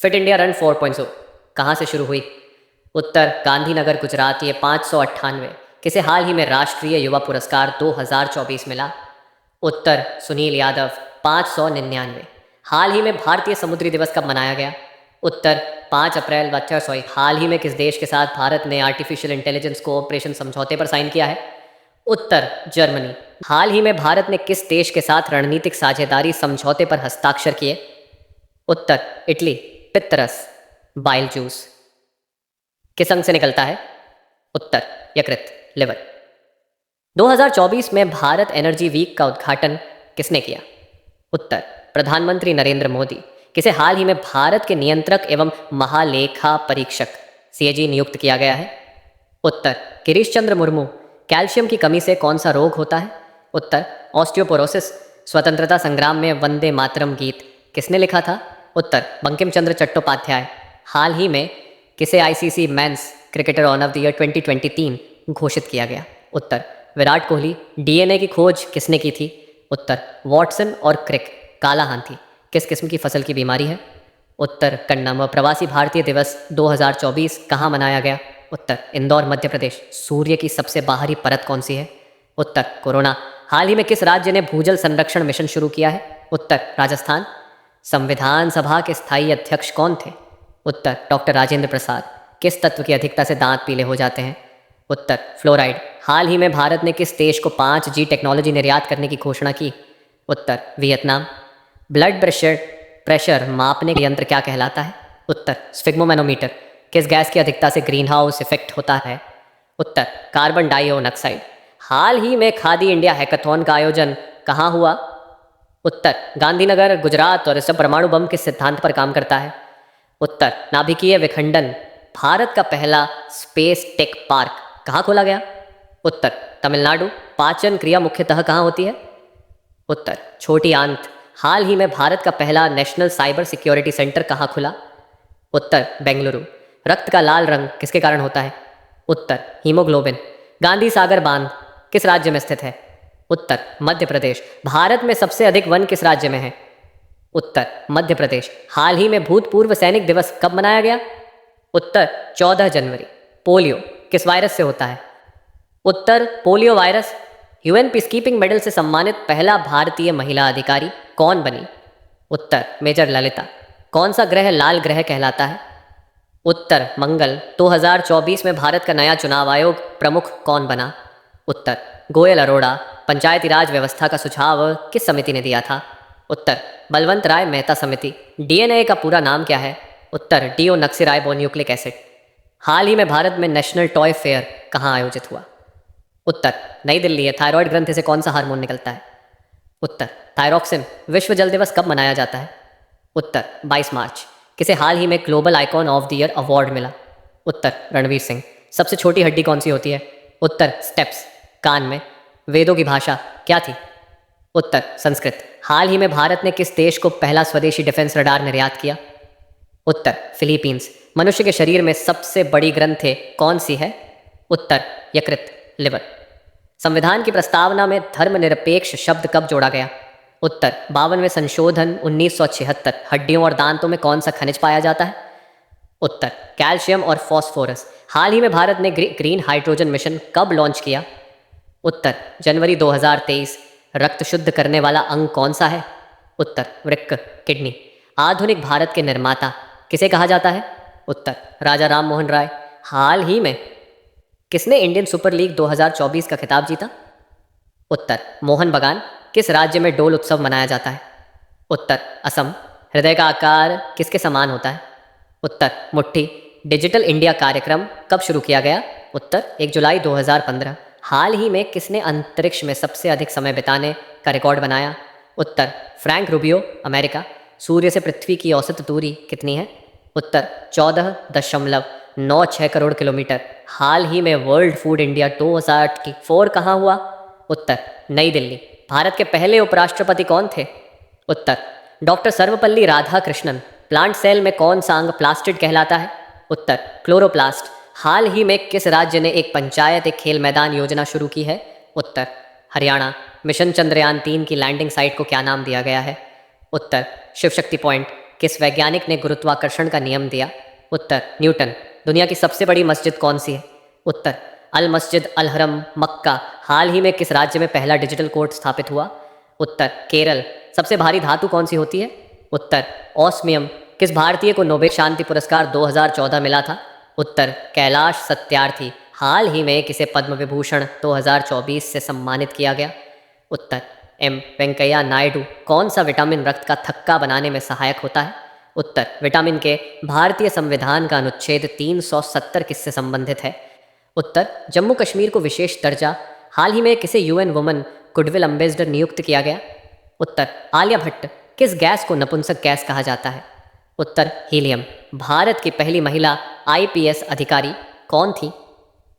फिट इंडिया रन 4.0 कहाँ से शुरू हुई? उत्तर गांधीनगर गुजरात ये 598। किसे हाल ही में राष्ट्रीय युवा पुरस्कार 2024 मिला? उत्तर सुनील यादव 599। हाल ही में भारतीय समुद्री दिवस कब मनाया गया? उत्तर 5 अप्रैल 2024। हाल ही में किस देश के साथ भारत ने आर्टिफिशियल इंटेलिजेंस कोऑपरेशन समझौते पर साइन किया है? उत्तर जर्मनी। हाल ही में भारत ने किस देश के साथ रणनीतिक साझेदारी समझौते पर हस्ताक्षर किए? उत्तर इटली। पित्तरस बाइल जूस किस अंग से निकलता है? उत्तर यकृत लिवर। 2024 में भारत एनर्जी वीक का उद्घाटन किसने किया? उत्तर प्रधानमंत्री नरेंद्र मोदी। किसे हाल ही में भारत के नियंत्रक एवं महालेखा परीक्षक सीएजी नियुक्त किया गया है? उत्तर गिरीश चंद्र मुर्मू। कैल्शियम की कमी से कौन सा रोग होता है? उत्तर ऑस्टियोपोरोसिस। स्वतंत्रता संग्राम में वंदे मातरम गीत किसने लिखा था? उत्तर बंकिम चंद्र चट्टोपाध्याय। हाल ही में किसे ICC men's cricketer on off the year 2023 घोषित किया गया? उत्तर विराट कोहली। डीएनए की खोज किसने की थी? उत्तर वॉटसन और क्रिक। काला हाथी किस किस्म की फसल की बीमारी है? उत्तर कन्नम। प्रवासी भारतीय दिवस 2024 कहाँ मनाया गया? उत्तर इंदौर मध्य प्रदेश। सूर्य की सबसे बाहरी परत कौन सी है? उत्तर कोरोना। हाल ही में किस राज्य ने भूजल संरक्षण मिशन शुरू किया है? उत्तर राजस्थान। संविधान सभा के स्थायी अध्यक्ष कौन थे? उत्तर डॉक्टर राजेंद्र प्रसाद। किस तत्व की अधिकता से दांत पीले हो जाते हैं? उत्तर फ्लोराइड। हाल ही में भारत ने किस देश को 5G टेक्नोलॉजी निर्यात करने की घोषणा की? उत्तर वियतनाम। ब्लड प्रेशर मापने का यंत्र क्या कहलाता है? उत्तर स्फिग्मोमैनोमीटर। किस गैस की अधिकता से ग्रीन हाउस इफेक्ट होता है? उत्तर कार्बन डाइऑक्साइड। हाल ही में खादी इंडिया हैकाथॉन का आयोजन कहाँ हुआ? उत्तर गांधीनगर गुजरात। और इससे परमाणु बम किस सिद्धांत पर काम करता है? उत्तर नाभिकीय विखंडन। भारत का पहला स्पेस टेक पार्क कहाँ खोला गया? उत्तर तमिलनाडु। पाचन क्रिया मुख्यतः कहाँ होती है? उत्तर छोटी आंत। हाल ही में भारत का पहला नेशनल साइबर सिक्योरिटी सेंटर कहाँ खुला? उत्तर बेंगलुरु। रक्त का लाल रंग किसके कारण होता है? उत्तर हीमोग्लोबिन। गांधी सागर बांध किस राज्य में स्थित है? उत्तर मध्य प्रदेश। भारत में सबसे अधिक वन किस राज्य में है? उत्तर मध्य प्रदेश। हाल ही में भूतपूर्व सैनिक दिवस कब मनाया गया? उत्तर 14 जनवरी। पोलियो किस वायरस से होता है? उत्तर polio virus. UN peacekeeping medal से सम्मानित पहला भारतीय महिला अधिकारी कौन बनी? उत्तर मेजर ललिता। कौन सा ग्रह लाल ग्रह कहलाता है? उत्तर मंगल। 2024 में भारत का नया चुनाव आयोग प्रमुख कौन बना? उत्तर गोयल अरोड़ा। पंचायती राज व्यवस्था का सुझाव किस समिति ने दिया था? उत्तर बलवंत राय मेहता समिति। डीएनए का पूरा नाम क्या है? उत्तर डीओनक्सीराइबोन्यूक्लिक एसिड। हाल ही में भारत में नेशनल टॉय फेयर कहाँ आयोजित हुआ? उत्तर नई दिल्ली है। थायराइड ग्रंथि से कौन सा हार्मोन निकलता है? उत्तर थायरॉक्सिन। विश्व जल दिवस कब मनाया जाता है? उत्तर 22 मार्च। किसे हाल ही में global icon of the year award मिला? उत्तर रणवीर सिंह। सबसे छोटी हड्डी कौन सी होती है? उत्तर स्टेप्स। कान में। वेदों की भाषा क्या थी? उत्तर संस्कृत। हाल ही में भारत ने किस देश को पहला स्वदेशी डिफेंस रडार निर्यात किया? उत्तर फिलीपींस। मनुष्य के शरीर में सबसे बड़ी ग्रंथि कौन सी है? उत्तर यकृत, लिवर। संविधान की प्रस्तावना में धर्मनिरपेक्ष शब्द कब जोड़ा गया? उत्तर 52वें संशोधन 1976। हड्डियों और दांतों में कौन सा खनिज पाया जाता है? उत्तर कैल्शियम और फॉस्फोरस। हाल ही में भारत ने ग्रीन हाइड्रोजन मिशन कब लॉन्च किया? उत्तर जनवरी 2023। रक्त शुद्ध करने वाला अंग कौन सा है? उत्तर वृक्क, किडनी। आधुनिक भारत के निर्माता किसे कहा जाता है? उत्तर राजा राम मोहन राय। हाल ही में किसने इंडियन सुपर लीग 2024 का खिताब जीता? उत्तर मोहन बगान। किस राज्य में डोल उत्सव मनाया जाता है? उत्तर असम। हृदय का आकार किसके समान होता है? उत्तर मुट्ठी। डिजिटल इंडिया कार्यक्रम कब शुरू किया गया? उत्तर 1 जुलाई 2015। हाल ही में किसने अंतरिक्ष में सबसे अधिक समय बिताने का रिकॉर्ड बनाया? उत्तर फ्रैंक रूबियो, अमेरिका। सूर्य से पृथ्वी की औसत दूरी कितनी है? उत्तर 14.96 करोड़ किलोमीटर। हाल ही में वर्ल्ड फूड इंडिया 2024 कहाँ हुआ? उत्तर नई दिल्ली। भारत के पहले उपराष्ट्रपति कौन थे? उत्तर doctor Sarvepalli Radhakrishnan. Plant cell में कौन सा अंग प्लास्टिड कहलाता है? उत्तर क्लोरोप्लास्ट। हाल ही में किस राज्य ने एक पंचायत एक खेल मैदान योजना शुरू की है? उत्तर हरियाणा। मिशन चंद्रयान 3 की लैंडिंग साइट को क्या नाम दिया गया है? उत्तर शिव शक्ति पॉइंट। किस वैज्ञानिक ने गुरुत्वाकर्षण का नियम दिया? उत्तर न्यूटन। दुनिया की सबसे बड़ी मस्जिद कौन सी है? उत्तर अल मस्जिद अल हरम, मक्का। हाल ही में किस राज्य में पहला डिजिटल कोर्ट स्थापित हुआ? उत्तर केरल। सबसे भारी धातु कौन सी होती है? उत्तर ऑस्मियम। किस भारतीय को नोबेल शांति पुरस्कार 2014 मिला था? उत्तर कैलाश सत्यार्थी। हाल ही में किसे पद्म विभूषण 2024 से सम्मानित किया गया? उत्तर एम वेंकैया नायडू। कौन सा विटामिन रक्त का थक्का बनाने में सहायक होता है? उत्तर विटामिन के। भारतीय संविधान का अनुच्छेद 370 किससे संबंधित है? उत्तर जम्मू कश्मीर को विशेष दर्जा। हाल ही में किसे यूएन वुमेन गुडविल एम्बेसडर नियुक्त किया गया? उत्तर आलिया भट्ट। किस गैस को नपुंसक गैस कहा जाता है? उत्तर हीलियम। भारत की पहली महिला आईपीएस अधिकारी कौन थी?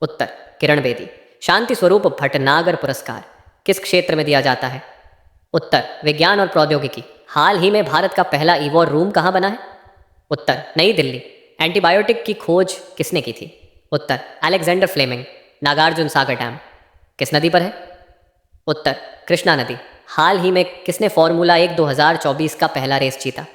उत्तर किरण बेदी। शांति स्वरूप भटनागर पुरस्कार किस क्षेत्र में दिया जाता है? उत्तर विज्ञान और प्रौद्योगिकी। हाल ही में भारत का पहला ईवॉर रूम कहाँ बना है? उत्तर नई दिल्ली। एंटीबायोटिक की खोज किसने की थी? उत्तर Alexander Fleming. Nagarjuna Sagar dam किस नदी पर है? उत्तर कृष्णा नदी। हाल ही में किसने फॉर्मूला 1 2024 का पहला रेस जीता?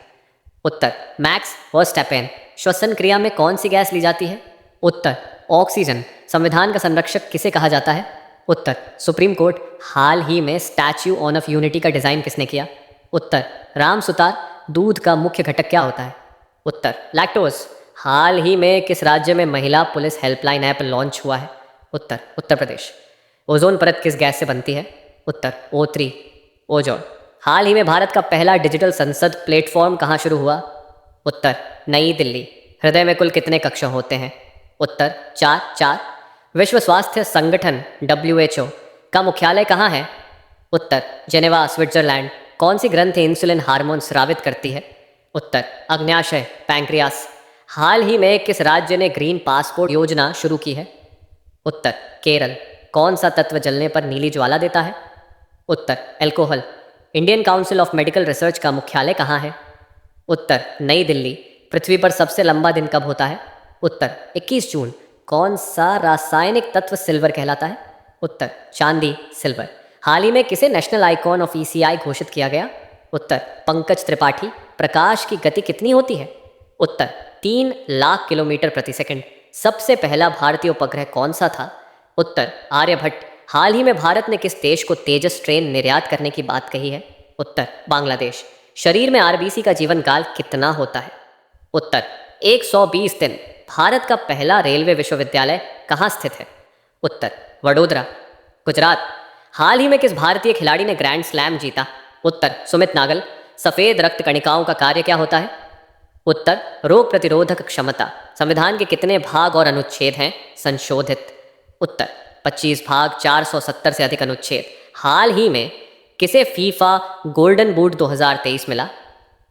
उत्तर मैक्स वर्स्टैपेन। श्वसन क्रिया में कौन सी गैस ली जाती है? उत्तर ऑक्सीजन। संविधान का संरक्षक किसे कहा जाता है? उत्तर सुप्रीम कोर्ट। हाल ही में स्टैच्यू ऑन ऑफ यूनिटी का डिजाइन किसने किया? उत्तर राम सुतार। दूध का मुख्य घटक क्या होता है? उत्तर लैक्टोज। हाल ही में किस राज्य में महिला पुलिस हेल्पलाइन ऐप लॉन्च हुआ है? उत्तर उत्तर प्रदेश। ओजोन परत किस गैस से बनती है? उत्तर O3 ओजोन। हाल ही में भारत का पहला डिजिटल संसद प्लेटफॉर्म कहाँ शुरू हुआ? उत्तर नई दिल्ली। हृदय में कुल कितने कक्ष होते हैं? उत्तर 4। विश्व स्वास्थ्य संगठन WHO का मुख्यालय कहाँ है? उत्तर जेनेवा, स्विट्जरलैंड। कौन सी ग्रंथि इंसुलिन हार्मोन स्रावित करती है? उत्तर अग्न्याशय, पैंक्रियास। हाल ही में किस राज्य ने ग्रीन पासपोर्ट योजना शुरू की है? उत्तर केरल। कौन सा तत्व जलने पर नीली ज्वाला देता है? उत्तर alcohol. Indian council of medical research का मुख्यालय कहाँ है? उत्तर नई दिल्ली। पृथ्वी पर सबसे लंबा दिन कब होता है? उत्तर 21 जून। कौन सा रासायनिक तत्व सिल्वर कहलाता है? उत्तर चांदी, सिल्वर। हाल ही में किसे नेशनल आइकॉन ऑफ ECI घोषित किया गया? उत्तर पंकज त्रिपाठी। प्रकाश की गति कितनी होती है? उत्तर 3 लाख किलोमीटर प्रति सेकंड। सबसे पहला भारतीय उपग्रह कौन सा था? उत्तर आर्यभट्ट। हाल ही में भारत ने किस देश को तेजस ट्रेन निर्यात करने की बात कही है? उत्तर बांग्लादेश। शरीर में RBC का जीवन काल कितना होता है? उत्तर 120 दिन। भारत का पहला रेलवे विश्वविद्यालय कहाँ स्थित है? उत्तर वडोदरा, गुजरात। हाल ही में किस भारतीय खिलाड़ी ने ग्रैंड स्लैम जीता? उत्तर सुमित नागल। सफेद रक्त कणिकाओं का कार्य क्या होता है? उत्तर रोग प्रतिरोधक क्षमता। संविधान के कितने भाग और अनुच्छेद हैं संशोधित? उत्तर 25 भाग, 470 से अधिक अनुच्छेद। हाल ही में किसे फीफा गोल्डन बूट 2023 मिला?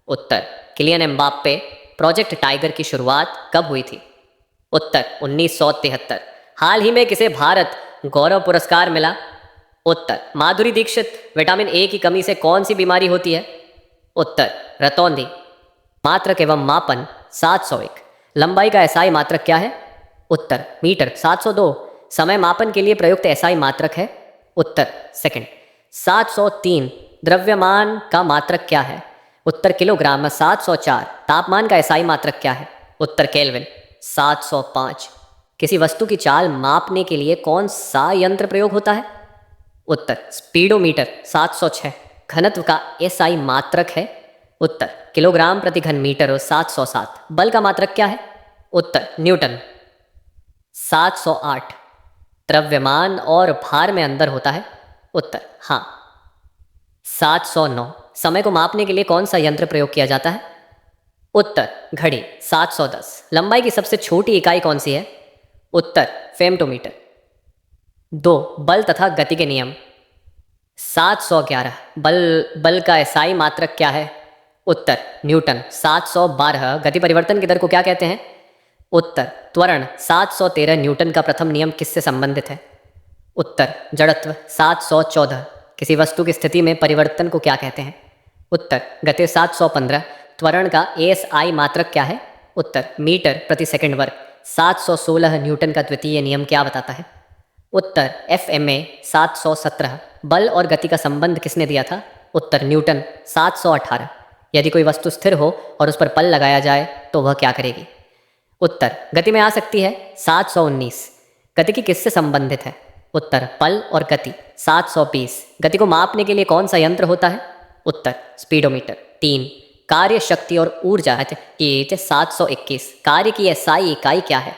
उत्तर किलियन एम्बाप्पे। प्रोजेक्ट टाइगर की शुरुआत कब हुई थी? उत्तर 1973। हाल ही में किसे भारत गौरव पुरस्कार मिला? उत्तर माधुरी दीक्षित, विटामिन ए की कमी से कौन सी बीमारी होती है? उत्तर रतौंधी। मात्रक एवं मापन 701। लंबाई का एसआई मात्रक क्या है? उत्तर मीटर। 702 समय मापन के लिए प्रयुक्त एसआई मात्रक है? उत्तर सेकंड। 703 द्रव्यमान का मात्रक क्या है? उत्तर किलोग्राम। 704 तापमान का एसआई मात्रक क्या है? उत्तर केल्विन। 705 किसी वस्तु की चाल मापने के लिए कौन सा यंत्र प्रयोग होता है? उत्तर स्पीडोमीटर। 706 घनत्व का एसआई मात्रक है? उत्तर किलोग्राम प्रति घन मीटर। और 707 बल का मात्रक क्या है? उत्तर न्यूटन। 708 द्रव्यमान और भार में अंतर होता है? उत्तर हाँ। 709 समय को मापने के लिए कौन सा यंत्र प्रयोग किया जाता है? उत्तर घड़ी। 710 लंबाई की सबसे छोटी इकाई कौन सी है? उत्तर फेमटोमीटर। 2 बल तथा गति के नियम। 711 बल का एसआई मात्रक क्या है? उत्तर न्यूटन। 712 गति परिवर्तन की दर को क्या कहते हैं? उत्तर त्वरण। 713 न्यूटन का प्रथम नियम किससे संबंधित है? उत्तर जड़त्व। 714 किसी वस्तु की स्थिति में परिवर्तन को क्या कहते हैं? उत्तर गति। 715 त्वरण का एएसआई मात्रक क्या है? उत्तर मीटर प्रति सेकंड वर्ग। 716 न्यूटन का द्वितीय नियम क्या बताता है? उत्तर एफएमए। 717 बल और गति का संबंध किसने दिया था? उत्तर न्यूटन। 718 यदि कोई वस्तु स्थिर हो और उस पर बल लगाया जाए तो वह क्या करेगी? उत्तर गति में आ सकती है। 719 गति की किससे संबंधित है? उत्तर बल और गति। 720 गति को मापने के लिए कौन सा यंत्र होता है? उत्तर स्पीडोमीटर। 3 कार्य शक्ति और ऊर्जा। 721 कार्य की एसआई इकाई क्या है?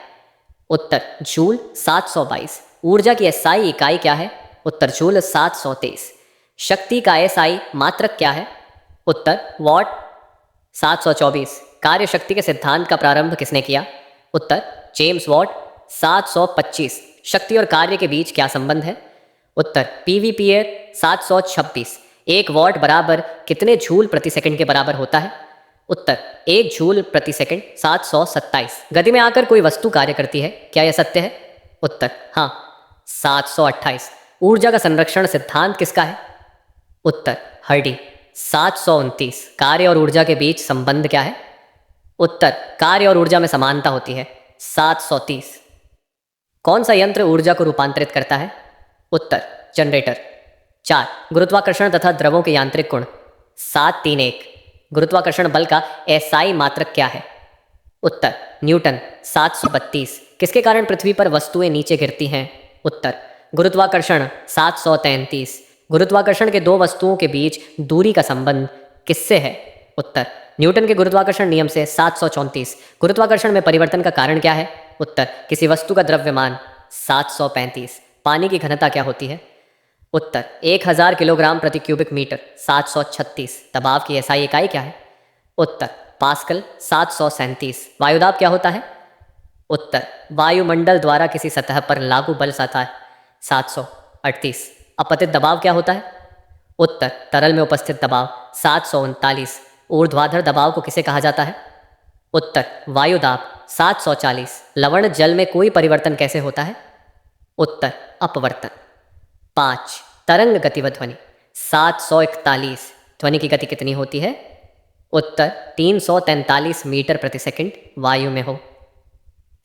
उत्तर जूल। 722 ऊर्जा की एसआई इकाई क्या है? उत्तर जूल। 723 शक्ति का एसआई मात्रक क्या है? उत्तर वॉट। 724 कार्य शक्ति के सिद्धांत का प्रारंभ किसने किया? उत्तर जेम्स वॉट। 725 शक्ति और कार्य के बीच क्या संबंध है? उत्तर पीवी पियर। 726 1 वॉट बराबर कितने जूल प्रति सेकंड के बराबर होता है? उत्तर 1 जूल प्रति सेकंड। 727 गति में आकर कोई वस्तु कार्य करती है, क्या यह सत्य है? उत्तर हाँ। 728 ऊर्जा का संरक्षण सिद्धांत किसका है? उत्तर हर्डी। 729 कार्य और ऊर्जा के बीच संबंध क्या है? उत्तर कार्य और ऊर्जा में समानता होती है। 730 कौन सा यंत्र ऊर्जा को रूपांतरित करता है? उत्तर जनरेटर। 4 गुरुत्वाकर्षण तथा द्रवों के यांत्रिक गुण। 731 गुरुत्वाकर्षण बल का एसआई मात्रक क्या है? उत्तर न्यूटन। 732 किसके कारण पृथ्वी पर वस्तुएं नीचे गिरती हैं? उत्तर गुरुत्वाकर्षण। 733 गुरुत्वाकर्षण के दो वस्तुओं के बीच दूरी का संबंध किससे है? उत्तर न्यूटन के गुरुत्वाकर्षण नियम से। 734 गुरुत्वाकर्षण में परिवर्तन का कारण क्या है? उत्तर किसी वस्तु का द्रव्यमान। 735 पानी की घनता क्या होती है? उत्तर 1000 किलोग्राम प्रति क्यूबिक मीटर। 736 दबाव की एसआई इकाई क्या है? उत्तर पास्कल। 737 वायुदाब क्या होता है? उत्तर वायुमंडल द्वारा किसी सतह पर लागू बल आता है। 738 अपतित दबाव क्या होता है? उत्तर तरल में उपस्थित दबाव। 739 ऊर्ध्वाधर दबाव को किसे कहा जाता है? उत्तर वायुदाब। 740 लवण जल में कोई परिवर्तन कैसे होता है? उत्तर अपवर्तन। 5 तरंग गति व ध्वनि। 741 ध्वनि की गति कितनी होती है? उत्तर 343 मीटर प्रति सेकंड वायु में हो।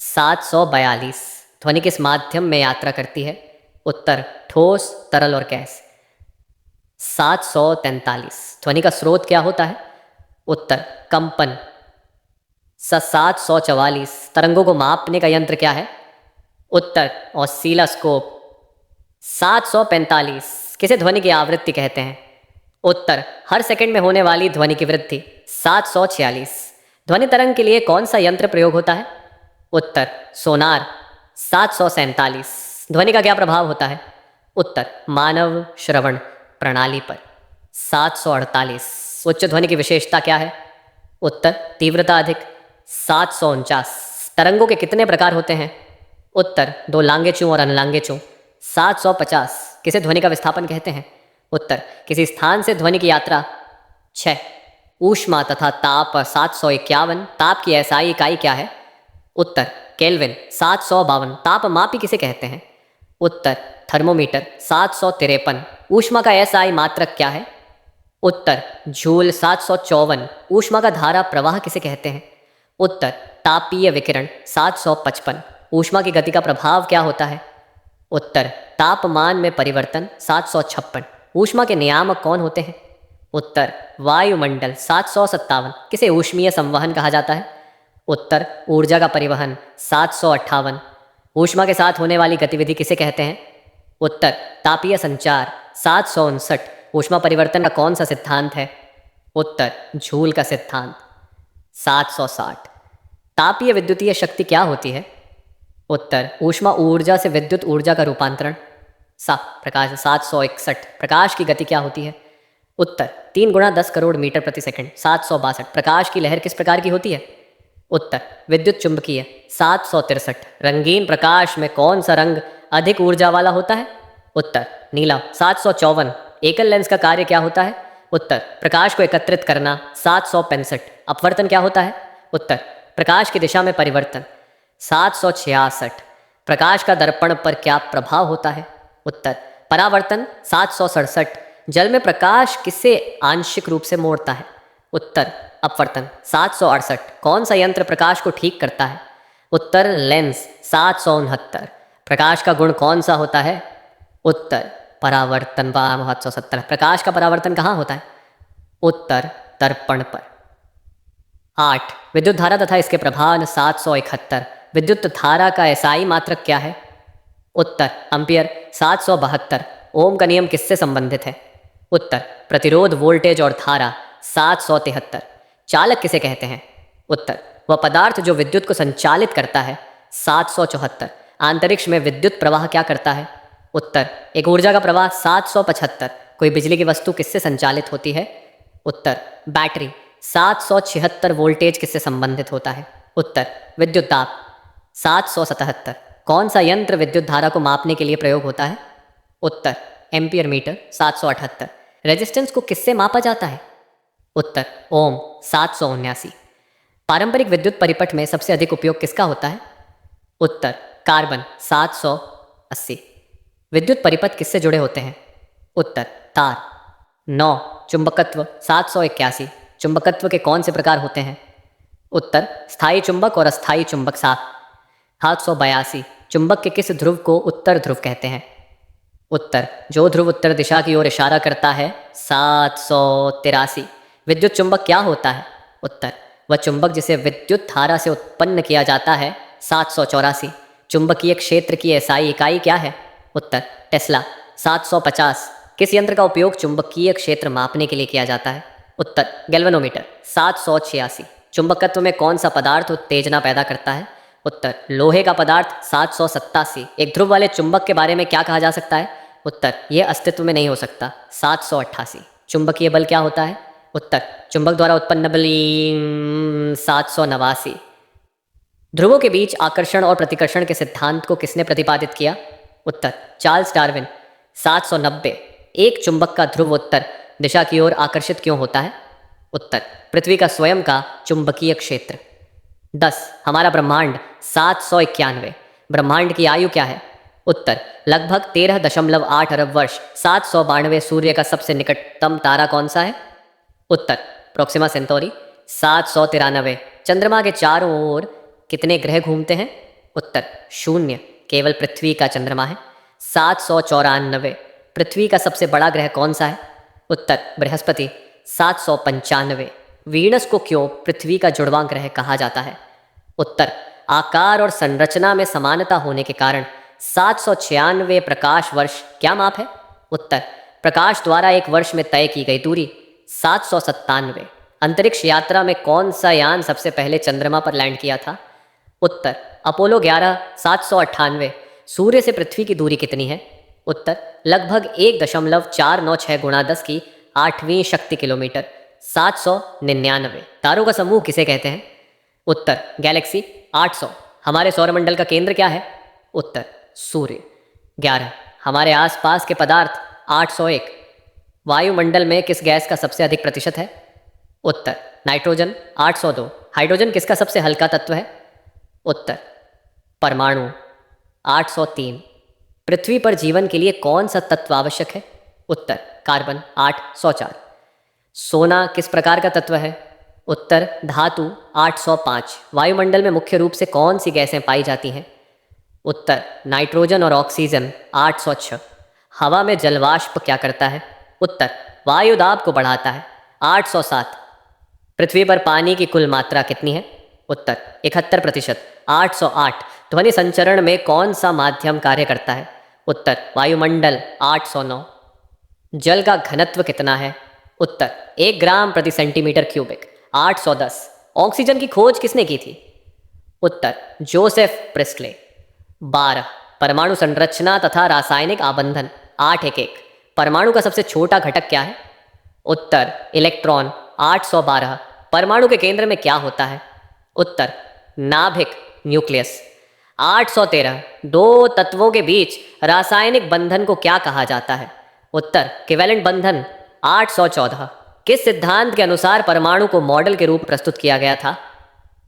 742 ध्वनि किस माध्यम में यात्रा करती है? उत्तर ठोस, तरल और गैस। 743 ध्वनि का स्रोत क्या होता है? उत्तर कंपन। 744 तरंगों को मापने का यंत्र क्या है? उत्तर ऑसिलोस्कोप। 745 किसे ध्वनि की आवृत्ति कहते हैं? उत्तर हर सेकंड में होने वाली ध्वनि की वृद्धि। 746 ध्वनि तरंग के लिए कौन सा यंत्र प्रयोग होता है? उत्तर सोनार। 747 ध्वनि का क्या प्रभाव होता है? उत्तर मानव श्रवण प्रणाली पर। 748 उच्च ध्वनि की विशेषता क्या है? उत्तर तीव्रता अधिक। 749 तरंगों के कितने प्रकार होते हैं? उत्तर 2 लांगे चू और अनलांगे चू। 750 किसे ध्वनि का विस्थापन कहते हैं? उत्तर किसी स्थान से ध्वनि की यात्रा। 6 ऊष्मा तथा ताप। 751 ताप की एसआई इकाई क्या है? उत्तर केल्विन। 752 ताप मापी किसे कहते हैं? उत्तर थर्मोमीटर 753। ऊष्मा का एसआई मात्रक क्या है? उत्तर जूल 754। ऊष्मा का धारा प्रवाह किसे कहते हैं? उत्तर तापीय विकिरण 755। ऊष्मा की गति का प्रभाव क्या होता है? उत्तर तापमान में परिवर्तन 756। ऊष्मा के नियामक कौन होते हैं? उत्तर वायुमंडल 757। किसे ऊष्मीय संवहन कहा जाता है? उत्तर ऊर्जा का परिवहन 758। ऊष्मा के साथ होने वाली गतिविधि किसे कहते हैं? उत्तर तापीय संचार 759। ऊष्मा परिवर्तन का कौन सा सिद्धांत है? उत्तर जूल का सिद्धांत 760। तापीय विद्युतीय शक्ति क्या होती है? उत्तर ऊष्मा ऊर्जा से विद्युत ऊर्जा का रूपांतरण। प्रकाश 761। प्रकाश की गति क्या होती है? उत्तर 3 × 10 करोड़ मीटर प्रति सेकंड 762। प्रकाश की लहर किस प्रकार की होती है? उत्तर विद्युत चुंबकीय 763। रंगीन प्रकाश में कौन सा रंग अधिक ऊर्जा वाला होता है? उत्तर नीला 754। एकल लेंस का कार्य क्या होता है? उत्तर प्रकाश को एकत्रित करना 765। अपवर्तन क्या होता है? उत्तर प्रकाश की दिशा में परिवर्तन 766। प्रकाश का दर्पण पर क्या प्रभाव होता है? उत्तर परावर्तन 767। जल में प्रकाश किसे आंशिक रूप से मोड़ता है? उत्तर अपवर्तन 768। कौन सा यंत्र प्रकाश को ठीक करता है? उत्तर लेंस 769। प्रकाश का गुण कौन सा होता है? उत्तर परावर्तन 717। प्रकाश का परावर्तन कहाँ होता है? उत्तर दर्पण पर। 8 विद्युत धारा तथा इसके प्रभाव 771। विद्युत धारा का एसआई मात्रक क्या है? उत्तर एम्पियर 772। ओम का नियम किससे संबंधित है? उत्तर प्रतिरोध वोल्टेज और धारा 773। चालक किसे कहते हैं? उत्तर वह पदार्थ जो विद्युत को संचालित करता है 774। अंतरिक्ष में विद्युत प्रवाह क्या करता है? उत्तर एक ऊर्जा का प्रवाह 775। कोई बिजली की वस्तु किससे संचालित होती है? उत्तर बैटरी 776। वोल्टेज किससे संबंधित होता है? उत्तर विद्युत दाब 777। कौन सा यंत्र विद्युत धारा को मापने के लिए प्रयोग होता है? उत्तर एम्पियर मीटर 778। रेजिस्टेंस को किससे मापा जाता है? उत्तर ओम 779। पारंपरिक विद्युत परिपथ में सबसे अधिक उपयोग किसका होता है? उत्तर कार्बन 780। विद्युत परिपथ किससे जुड़े होते हैं? उत्तर तार। 9 चुंबकत्व 781। चुंबकत्व के कौन से प्रकार होते हैं? उत्तर स्थायी चुंबक और अस्थायी चुंबक 782। चुंबक के किस ध्रुव को उत्तर ध्रुव कहते हैं? उत्तर जो ध्रुव उत्तर दिशा की ओर इशारा करता है 783। विद्युत चुंबक क्या होता है? उत्तर वह चुंबक जिसे विद्युत धारा से उत्पन्न किया जाता है 784। चुंबकीय क्षेत्र की एसआई इकाई क्या है? उत्तर टेस्ला 750। किस यंत्र का उपयोग चुंबकीय क्षेत्र मापने के लिए किया जाता है? उत्तर गैल्वेनोमीटर 786। चुंबकत्व में कौन सा पदार्थ उत्तेजना पैदा करता है? उत्तर लोहे का पदार्थ 787। एक ध्रुव वाले चुंबक के बारे में क्या कहा जा सकता है? उत्तर यह अस्तित्व में नहीं हो सकता 788। चुंबकीय बल क्या होता है? उत्तर चुंबक द्वारा उत्पन्न बल 789। ध्रुवों के बीच आकर्षण और प्रतिकर्षण के सिद्धांत को किसने प्रतिपादित किया? उत्तर चार्ल्स डार्विन 790। एक चुंबक का ध्रुव उत्तर दिशा की ओर आकर्षित क्यों होता है? उत्तर पृथ्वी का स्वयं का चुंबकीय क्षेत्र। 10 हमारा ब्रह्मांड 791। ब्रह्मांड की आयु क्या है? उत्तर लगभग 13.8 अरब वर्ष। 792 सूर्य का सबसे निकटतम तारा कौन सा है? उत्तर प्रोक्सिमा सेंटोरी 793। चंद्रमा के चारों ओर कितने ग्रह घूमते हैं? उत्तर 0। केवल पृथ्वी का चंद्रमा है। 794। पृथ्वी का सबसे बड़ा ग्रह कौन सा है? उत्तर बृहस्पति 795। वीनस को क्यों पृथ्वी का जुड़वां ग्रह कहा जाता है? उत्तर आकार और संरचना में समानता होने के कारण। 796 प्रकाश वर्ष क्या माप है? उत्तर प्रकाश द्वारा एक वर्ष में तय की गई दूरी। 797। अंतरिक्ष यात्रा में कौन सा यान सबसे पहले चंद्रमा पर लैंड किया था? उत्तर अपोलो 11। 798। सूर्य से पृथ्वी की दूरी कितनी है? उत्तर लगभग 1.496 × 10 की 8वीं शक्ति किलोमीटर 799। तारों का समूह किसे कहते हैं? उत्तर गैलेक्सी 800। हमारे सौरमंडल का केंद्र क्या है? उत्तर सूर्य। 11 हमारे आसपास के पदार्थ 801। वायुमंडल में किस गैस का सबसे अधिक प्रतिशत है? उत्तर नाइट्रोजन 802। हाइड्रोजन किसका सबसे हल्का तत्व है? उत्तर परमाणु 803। पृथ्वी पर जीवन के लिए कौन सा तत्व आवश्यक है? उत्तर कार्बन 804। सोना किस प्रकार का तत्व है? उत्तर धातु 805। वायुमंडल में मुख्य रूप से कौन सी गैसें पाई जाती हैं? उत्तर नाइट्रोजन और ऑक्सीजन 806। हवा में जलवाष्प क्या करता है? उत्तर वायु दाब को बढ़ाता है 807। पृथ्वी पर पानी की कुल मात्रा कितनी है? उत्तर 71%। 808। ध्वनि संचरण में कौन सा माध्यम कार्य करता है? उत्तर वायुमंडल 809। जल का घनत्व कितना है? उत्तर 1 ग्राम प्रति सेंटीमीटर क्यूबिक 810। ऑक्सीजन की खोज किसने की थी? उत्तर जोसेफ प्रिस्टले। 12। परमाणु संरचना तथा रासायनिक आबंधन 811। परमाणु का सबसे छोटा घटक क्या है? उत्तर इलेक्ट्रॉन 812। परमाणु के केंद्र में क्या होता है? उत्तर नाभिक न्यूक्लियस 813। दो तत्वों के बीच रासायनिक बंधन को क्या कहा जाता है? उत्तर कोवेलेंट बंधन 814। किस सिद्धांत के अनुसार परमाणु को मॉडल के रूप प्रस्तुत किया गया था?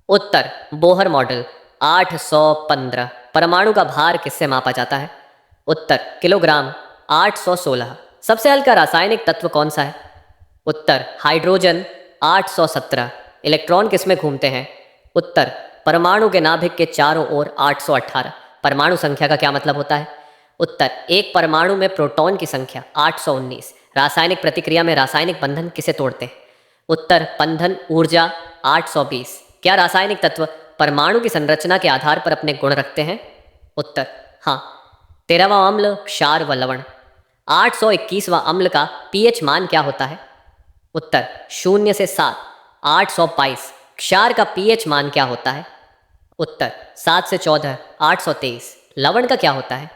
उत्तर बोहर मॉडल 815। परमाणु का भार किससे मापा जाता है? उत्तर किलोग्राम 816। सबसे हल्का रासायनिक तत्व कौन सा है? उत्तर हाइड्रोजन 817। इलेक्ट्रॉन किसमें घूमते हैं? उत्तर परमाणु के नाभिक के चारों ओर 818। परमाणु संख्या का क्या मतलब होता है? उत्तर एक परमाणु में प्रोटॉन की संख्या 819। रासायनिक प्रतिक्रिया में रासायनिक बंधन किसे तोड़ते हैं? उत्तर बंधन ऊर्जा 820। क्या रासायनिक तत्व परमाणु की संरचना के आधार पर अपने गुण रखते हैं? उत्तर हाँ। 13वां अम्ल क्षार व लवण। 821वां अम्ल का पीएच मान क्या होता है? उत्तर 0 से 7। 822। क्षार का पीएच मान क्या होता है? उत्तर 7 से 14। 823। लवण का क्या होता है?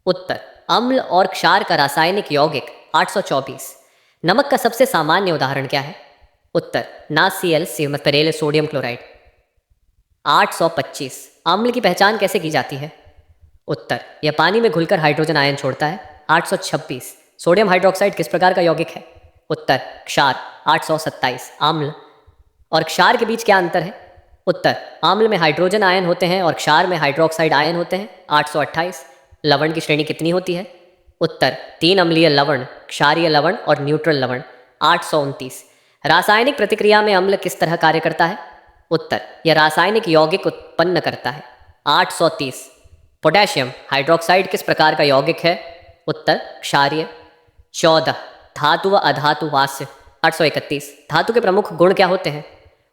उत्तर अम्ल और क्षार का रासायनिक यौगिक 824। नमक का सबसे सामान्य उदाहरण क्या है? उत्तर NaCl सिमतेरेल सोडियम क्लोराइड 825। अम्ल की पहचान कैसे की जाती है? उत्तर यह पानी में घुलकर हाइड्रोजन आयन छोड़ता है 826। सोडियम हाइड्रोक्साइड किस प्रकार का यौगिक है? उत्तर क्षार 827। अम्ल और क्षार के बीच क्या अंतर है? उत्तर अम्ल में हाइड्रोजन आयन होते हैं और क्षार में हाइड्रोक्साइड आयन होते हैं 828। लवण की श्रेणी कितनी होती है? उत्तर 3 अम्लीय लवण, क्षारीय लवण और न्यूट्रल लवण 829। रासायनिक प्रतिक्रिया में अम्ल किस तरह कार्य करता है? उत्तर यह रासायनिक यौगिक उत्पन्न करता है 830। पोटेशियम हाइड्रोक्साइड किस प्रकार का यौगिक है? उत्तर क्षारीय। 14। धातु व अधातु वास्य 831। धातु के प्रमुख गुण क्या होते हैं?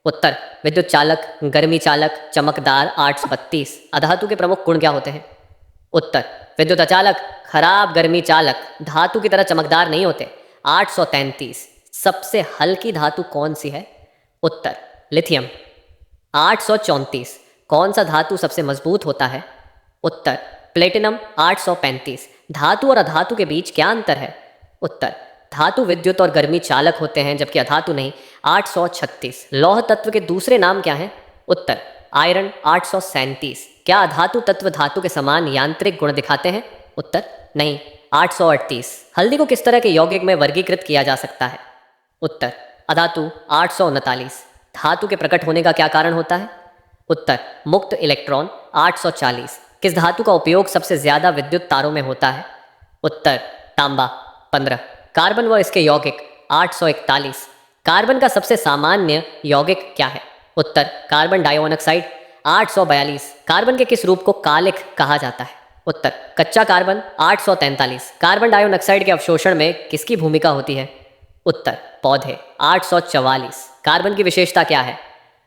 उत्तर विद्युत चालक, गर्मी चालक, चमकदार 832। अधातु के प्रमुख गुण क्या होते हैं? उत्तर विद्युत अचालक, खराब, गर्मी चालक, धातु की तरह चमकदार नहीं होते 833। सबसे हल्की धातु कौन सी है? उत्तर लिथियम 834। कौन सा धातु सबसे मजबूत होता है? उत्तर प्लेटिनम 835। धातु और अधातु के बीच क्या अंतर है? उत्तर धातु विद्युत और गर्मी चालक होते हैं जबकि अधातु नहीं 836। लौह तत्व के दूसरे नाम क्या हैं? उत्तर आयरन 837। क्या अधातु तत्व धातु के समान यांत्रिक गुण दिखाते हैं? उत्तर नहीं 838। हल्दी को किस तरह के यौगिक में वर्गीकृत किया जा सकता है? उत्तर अधातु 839। धातु के प्रकट होने का क्या कारण होता है? उत्तर मुक्त इलेक्ट्रॉन 840। किस धातु का उपयोग सबसे ज्यादा विद्युत तारों में होता है? उत्तर तांबा 15। कार्बन व इसके यौगिक 841। कार्बन का सबसे सामान्य यौगिक क्या है? उत्तर कार्बन डाइऑक्साइड 842। कार्बन के किस रूप को कालिक कहा जाता है? उत्तर कच्चा कार्बन 843। कार्बन डाइऑक्साइड के अवशोषण में किसकी भूमिका होती है? उत्तर पौधे 844। कार्बन की विशेषता क्या है?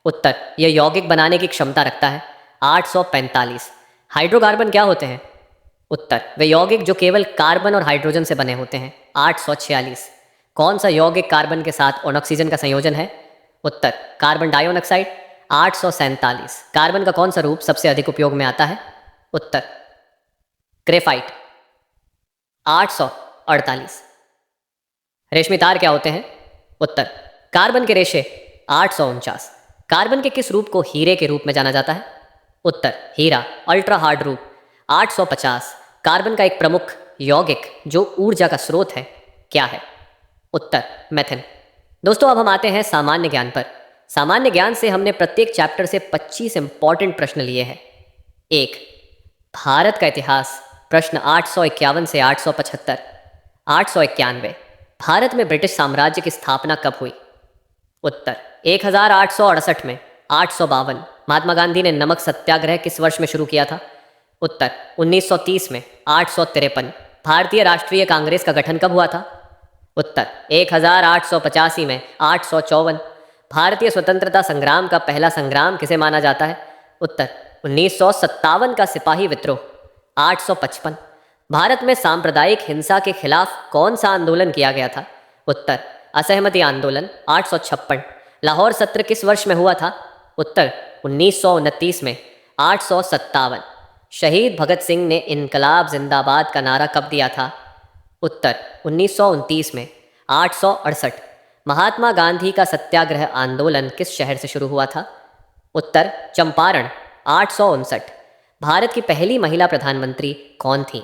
उत्तर यह यौगिक बनाने की क्षमता रखता है 845। हाइड्रोकार्बन क्या होते हैं? उत्तर वे यौगिक जो केवल कार्बन और हाइड्रोजन से बने होते हैं 846। कौन सा यौगिक कार्बन के साथ ऑक्सीजन का संयोजन है? उत्तर कार्बन डाइऑक्साइड 847। कार्बन का कौन सा रूप सबसे अधिक उपयोग में आता है? उत्तर ग्रेफाइट 848। रेशमी तार क्या होते हैं? उत्तर कार्बन के रेशे 849। कार्बन के किस रूप को हीरे के रूप में जाना जाता है? उत्तर हीरा अल्ट्रा हार्ड रूप 850। कार्बन का एक प्रमुख यौगिक जो ऊर्जा का स्रोत है क्या है? उत्तर मेथेन। दोस्तों अब हम आते हैं सामान्य ज्ञान पर। सामान्य ज्ञान से हमने प्रत्येक चैप्टर से 25 इंपॉर्टेंट प्रश्न लिए हैं। 1. भारत का इतिहास प्रश्न 851 से 875। 891, भारत में ब्रिटिश साम्राज्य की स्थापना कब हुई? उत्तर 1868 में। 852, महात्मा गांधी ने नमक सत्याग्रह किस वर्ष में शुरू किया था? उत्तर 1930 में। 853, भारतीय राष्ट्रीय कांग्रेस का गठन कब हुआ था? उत्तर 1885 में। 854, भारतीय स्वतंत्रता संग्राम का पहला संग्राम किसे माना जाता है? उत्तर 1957 का सिपाही विद्रोह। 855, भारत में सांप्रदायिक हिंसा के खिलाफ कौन सा आंदोलन किया गया था? उत्तर असहमति आंदोलन। 856, लाहौर सत्र किस वर्ष में हुआ था? उत्तर 1929 में। 857, शहीद भगत सिंह ने इनकलाब जिंदाबाद का नारा कब दिया था? उत्तर 1929 में। 868, महात्मा गांधी का सत्याग्रह आंदोलन किस शहर से शुरू हुआ था? उत्तर चंपारण। 859, भारत की पहली महिला प्रधानमंत्री कौन थी?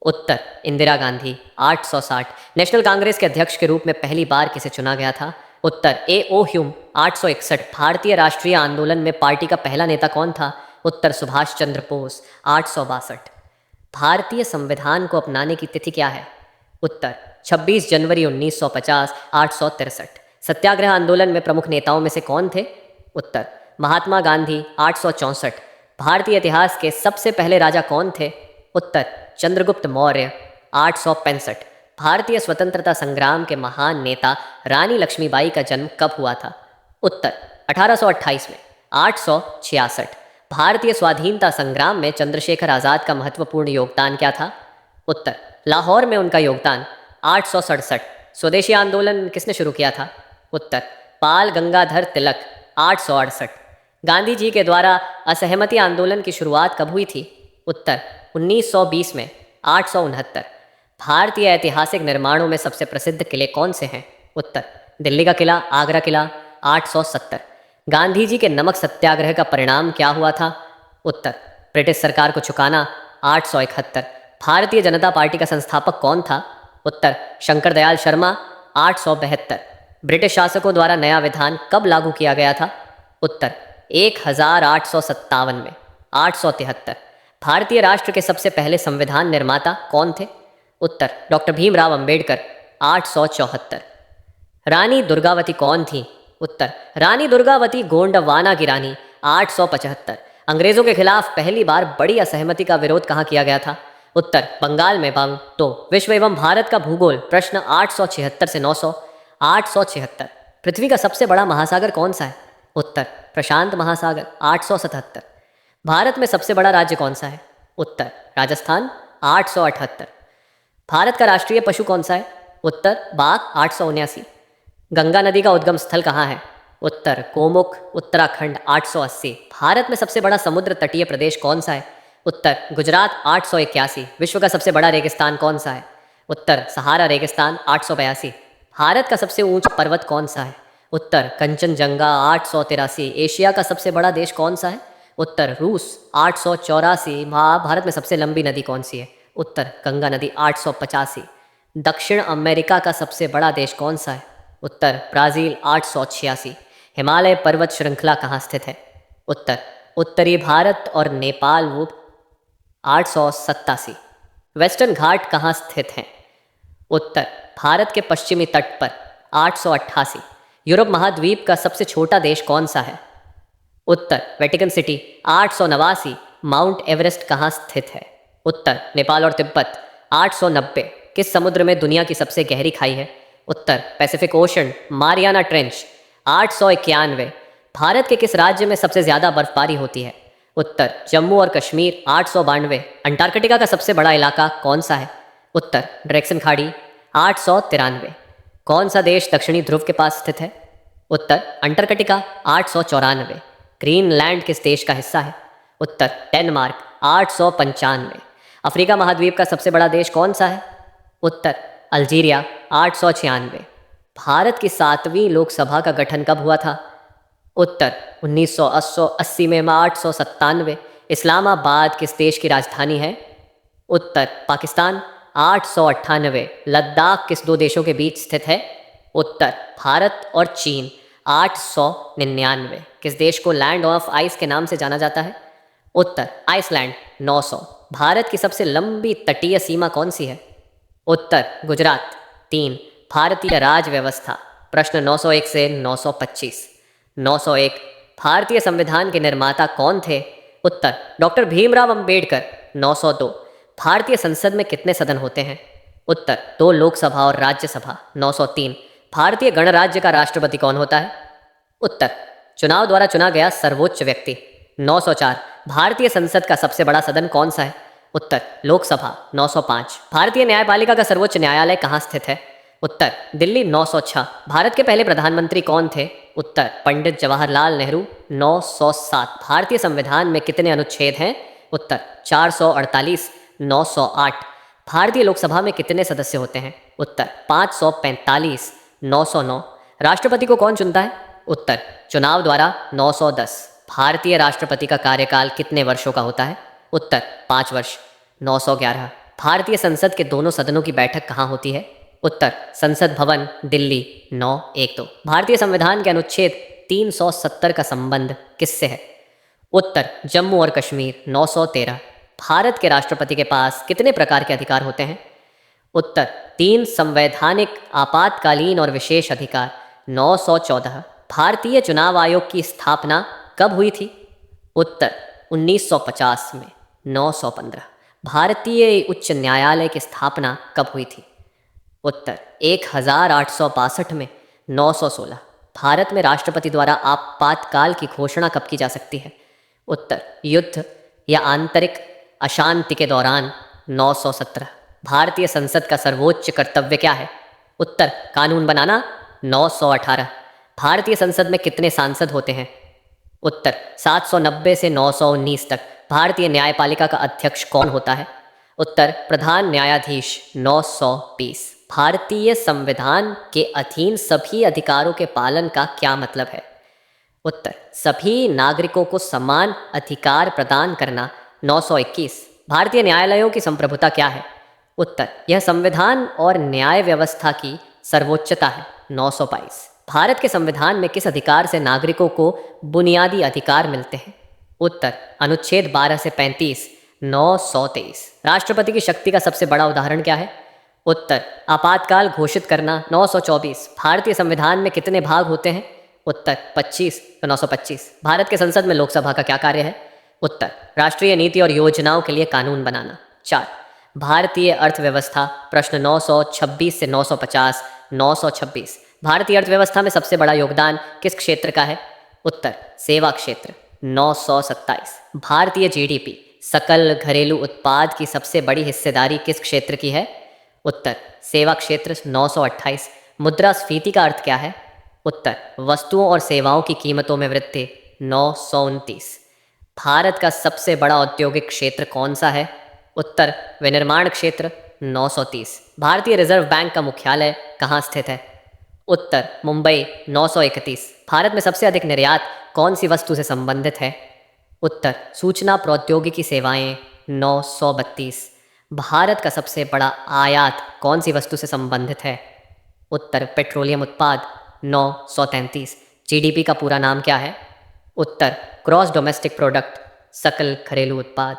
उत्तर इंदिरा गांधी। 860, नेशनल कांग्रेस के अध्यक्ष के रूप में पहली बार किसे चुना गया था? उत्तर A.O. ह्यूम। 861, भारतीय राष्ट्रीय आंदोलन में पार्टी का पहला नेता कौन था? उत्तर सुभाष चंद्र बोस। 862, भारतीय संविधान को अपनाने की तिथि क्या है? उत्तर 26 जनवरी 1950। 863, सत्याग्रह आंदोलन में प्रमुख नेताओं में से कौन थे? उत्तर महात्मा गांधी। 864, भारतीय इतिहास के सबसे पहले राजा कौन थे? उत्तर चंद्रगुप्त मौर्य। 865, भारतीय स्वतंत्रता संग्राम के महान नेता रानी लक्ष्मीबाई का जन्म कब हुआ था? उत्तर 1828 में। 866, भारतीय स्वाधीनता संग्राम में चंद्रशेखर आज़ाद का महत्वपूर्ण योगदान क्या था? उत्तर लाहौर में उनका योगदान। 867, स्वदेशी आंदोलन किसने शुरू किया था? उत्तर बाल गंगाधर तिलक। 868, गांधी जी के द्वारा असहमति आंदोलन की शुरुआत कब हुई थी? उत्तर 1920 में। 869, भारतीय ऐतिहासिक निर्माणों में सबसे प्रसिद्ध किले कौन से हैं? उत्तर दिल्ली का किला, आगरा किला। 870, गांधी जी के नमक सत्याग्रह का परिणाम क्या हुआ था? उत्तर ब्रिटिश सरकार को झुकाना। 871, भारतीय जनता पार्टी का संस्थापक कौन था? उत्तर शंकर दयाल शर्मा। 872, ब्रिटिश शासकों द्वारा नया विधान कब लागू किया गया था? उत्तर 1857 में। 873, भारतीय राष्ट्र के सबसे पहले संविधान निर्माता कौन थे? उत्तर डॉक्टर भीमराव अंबेडकर। 874, रानी दुर्गावती कौन थी? उत्तर रानी दुर्गावती गोंडवाना की रानी। 875, अंग्रेजों के खिलाफ पहली बार बड़ी असहमति का विरोध कहाँ किया गया था? उत्तर बंगाल में। बांग तो विश्व एवं भारत का भूगोल। प्रश्न 876 से 900। 876, पृथ्वी का सबसे बड़ा महासागर कौन सा है? उत्तर प्रशांत महासागर। 877, भारत में सबसे बड़ा राज्य कौन सा है? उत्तर राजस्थान। 878, भारत का राष्ट्रीय पशु कौन सा है? उत्तर बाघ। 879, गंगा नदी का उद्गम स्थल कहाँ है? उत्तर कोमुख, उत्तराखंड। 880, भारत में सबसे बड़ा समुद्र तटीय प्रदेश कौन सा है? उत्तर गुजरात। 881, विश्व का सबसे बड़ा रेगिस्तान कौन सा है? उत्तर सहारा रेगिस्तान। 882, भारत का सबसे ऊंचा पर्वत कौन सा है? उत्तर कंचनजंगा। 883, एशिया का सबसे बड़ा देश कौन सा है? उत्तर रूस। 884, भारत में सबसे लंबी नदी कौन सी है? उत्तर गंगा नदी। 885, दक्षिण अमेरिका का सबसे बड़ा देश कौन सा है? उत्तर ब्राज़ील। 886, हिमालय पर्वत श्रृंखला कहाँ स्थित है? उत्तर उत्तरी भारत और नेपाल। 887, वेस्टर्न घाट कहाँ स्थित हैं? उत्तर भारत के पश्चिमी तट पर। 888, यूरोप महाद्वीप का सबसे छोटा देश कौन सा है? उत्तर वेटिकन सिटी। 889, माउंट एवरेस्ट कहाँ स्थित है? उत्तर नेपाल और तिब्बत। 890, किस समुद्र में दुनिया की सबसे गहरी खाई है? उत्तर पैसिफिक ओशन, मारियाना ट्रेंच। 891, भारत के किस राज्य में सबसे ज़्यादा बर्फबारी होती है? उत्तर जम्मू और कश्मीर। 892, अंटार्कटिका का सबसे बड़ा इलाका कौन सा है? उत्तर डायरेक्सन खाड़ी। 893, कौन सा देश दक्षिणी ध्रुव के पास स्थित है? उत्तर अंटार्कटिका। 894, ग्रीनलैंड किस देश का हिस्सा है? उत्तर डेनमार्क। 895, अफ्रीका महाद्वीप का सबसे बड़ा देश कौन सा है? उत्तर अल्जीरिया। 896, भारत की 7वीं लोकसभा का गठन कब हुआ था? उत्तर 1980 में। 897, इस्लामाबाद किस देश की राजधानी है? उत्तर पाकिस्तान। 898, लद्दाख किस दो देशों के बीच स्थित है? उत्तर भारत और चीन। 899, किस देश को लैंड ऑफ आइस के नाम से जाना जाता है? उत्तर आइसलैंड। 900, भारत की सबसे लंबी तटीय सीमा कौन सी है? उत्तर गुजरात। 3 भारतीय राज्य व्यवस्था। प्रश्न 901 से 925। 901 भारतीय संविधान के निर्माता कौन थे? उत्तर डॉक्टर भीमराव अंबेडकर। 902 भारतीय संसद में कितने सदन होते हैं? उत्तर 2 लोकसभा और राज्यसभा। 903 भारतीय गणराज्य का राष्ट्रपति कौन होता है? उत्तर चुनाव द्वारा चुना गया सर्वोच्च व्यक्ति। 904 भारतीय संसद का सबसे बड़ा सदन कौन सा है? उत्तर लोकसभा। 905 भारतीय न्यायपालिका का सर्वोच्च न्यायालय कहाँ स्थित है? उत्तर दिल्ली। 906 भारत के पहले प्रधानमंत्री कौन थे? उत्तर पंडित जवाहरलाल नेहरू। 907 भारतीय संविधान में कितने अनुच्छेद हैं? उत्तर 448। 908 भारतीय लोकसभा में कितने सदस्य होते हैं? उत्तर 545। 909 राष्ट्रपति को कौन चुनता है? उत्तर चुनाव द्वारा। 910 भारतीय राष्ट्रपति का कार्यकाल कितने वर्षों का होता है? उत्तर 5 वर्ष। 911 भारतीय संसद के दोनों सदनों की बैठक कहाँ होती है? उत्तर संसद भवन दिल्ली। 912 भारतीय संविधान के अनुच्छेद 370 का संबंध किससे है? उत्तर जम्मू और कश्मीर। 913 भारत के राष्ट्रपति के पास कितने प्रकार के अधिकार होते हैं? उत्तर 3 संवैधानिक, आपातकालीन और विशेष अधिकार। 914 भारतीय चुनाव आयोग की स्थापना कब हुई थी? उत्तर 1950 में। 915 भारतीय उच्च न्यायालय की स्थापना कब हुई थी? उत्तर 1862 में। 916 भारत में राष्ट्रपति द्वारा आपातकाल की घोषणा कब की जा सकती है? उत्तर युद्ध या आंतरिक अशांति के दौरान। 917 भारतीय संसद का सर्वोच्च कर्तव्य क्या है? उत्तर कानून बनाना। 918 भारतीय संसद में कितने सांसद होते हैं? उत्तर 790 से 919 तक। भारतीय न्यायपालिका का अध्यक्ष कौन होता है? उत्तर प्रधान न्यायाधीश। 920 भारतीय संविधान के अधीन सभी अधिकारों के पालन का क्या मतलब है? उत्तर सभी नागरिकों को समान अधिकार प्रदान करना। 921 भारतीय न्यायालयों की संप्रभुता क्या है? उत्तर यह संविधान और न्याय व्यवस्था की सर्वोच्चता है। 922 भारत के संविधान में किस अधिकार से नागरिकों को बुनियादी अधिकार मिलते हैं? उत्तर अनुच्छेद 12 से 35। 923 राष्ट्रपति की शक्ति का सबसे बड़ा उदाहरण क्या है? उत्तर आपातकाल घोषित करना। 924 भारतीय संविधान में कितने भाग होते हैं? उत्तर 25। 925 भारत के संसद में लोकसभा का क्या कार्य है? उत्तर राष्ट्रीय नीति और योजनाओं के लिए कानून बनाना। 4 भारतीय अर्थव्यवस्था। प्रश्न 926 से 950। 926 भारतीय अर्थव्यवस्था में सबसे बड़ा योगदान किस क्षेत्र का है? उत्तर सेवा क्षेत्र। 927 भारतीय जीडीपी, सकल घरेलू उत्पाद की सबसे बड़ी हिस्सेदारी किस क्षेत्र की है? उत्तर सेवा क्षेत्र। 928 मुद्रास्फीति का अर्थ क्या है? उत्तर वस्तुओं और सेवाओं की कीमतों में वृद्धि। 929 भारत का सबसे बड़ा औद्योगिक क्षेत्र कौन सा है? उत्तर विनिर्माण क्षेत्र। 930 भारतीय रिजर्व बैंक का मुख्यालय कहाँ स्थित है? उत्तर मुंबई। 931 भारत में सबसे अधिक निर्यात कौन सी वस्तु से संबंधित है? उत्तर सूचना प्रौद्योगिकी सेवाएं। 932 भारत का सबसे बड़ा आयात कौन सी वस्तु से संबंधित है? उत्तर पेट्रोलियम उत्पाद। 933 जीडीपी का पूरा नाम क्या है? उत्तर ग्रॉस डोमेस्टिक प्रोडक्ट, सकल घरेलू उत्पाद।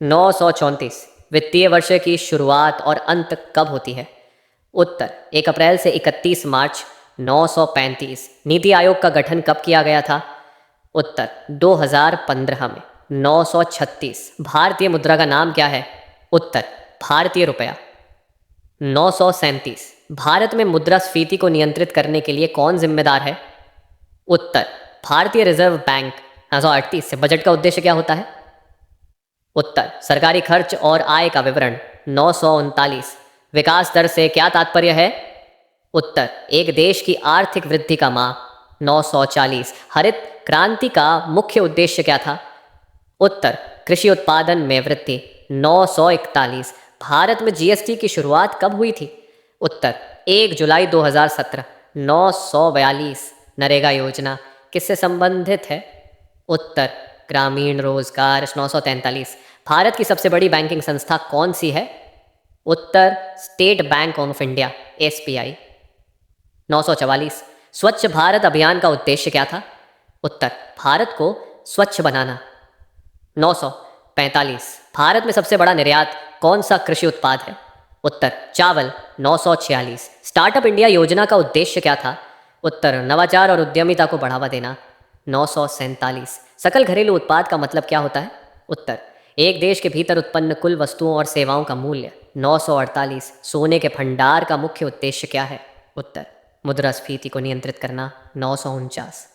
934 वित्तीय वर्ष की शुरुआत और अंत कब होती है? उत्तर 1 अप्रैल से 31 मार्च। 935 नीति आयोग का गठन कब किया गया था? उत्तर 2015 में। 936 भारतीय मुद्रा का नाम क्या है? उत्तर भारतीय रुपया। 937 भारत में मुद्रास्फीति को नियंत्रित करने के लिए कौन जिम्मेदार है? उत्तर भारतीय रिजर्व बैंक। 938 से बजट का उद्देश्य क्या होता है? उत्तर सरकारी खर्च और आय का विवरण। 939 विकास दर से क्या तात्पर्य है? उत्तर एक देश की आर्थिक वृद्धि का माप। 940 हरित क्रांति का मुख्य उद्देश्य क्या था? उत्तर कृषि उत्पादन में वृद्धि। 941 भारत में जीएसटी की शुरुआत कब हुई थी? उत्तर 1 जुलाई 2017। 942 नरेगा योजना किससे संबंधित है? उत्तर ग्रामीण रोजगार। 943 भारत की सबसे बड़ी बैंकिंग संस्था कौन सी है? उत्तर State Bank of India, SBI. 944 Swachh Bharat अभियान का उद्देश्य क्या था? उत्तर भारत को स्वच्छ बनाना। 900 945। भारत में सबसे बड़ा निर्यात कौन सा कृषि उत्पाद है? उत्तर चावल। 946। स्टार्टअप इंडिया योजना का उद्देश्य क्या था? उत्तर नवाचार और उद्यमिता को बढ़ावा देना। 947। सकल घरेलू उत्पाद का मतलब क्या होता है? उत्तर एक देश के भीतर उत्पन्न कुल वस्तुओं और सेवाओं का मूल्य। 948। सोने के भंडार का मुख्य उद्देश्य क्या है? उत्तर मुद्रास्फीति को नियंत्रित करना। 949।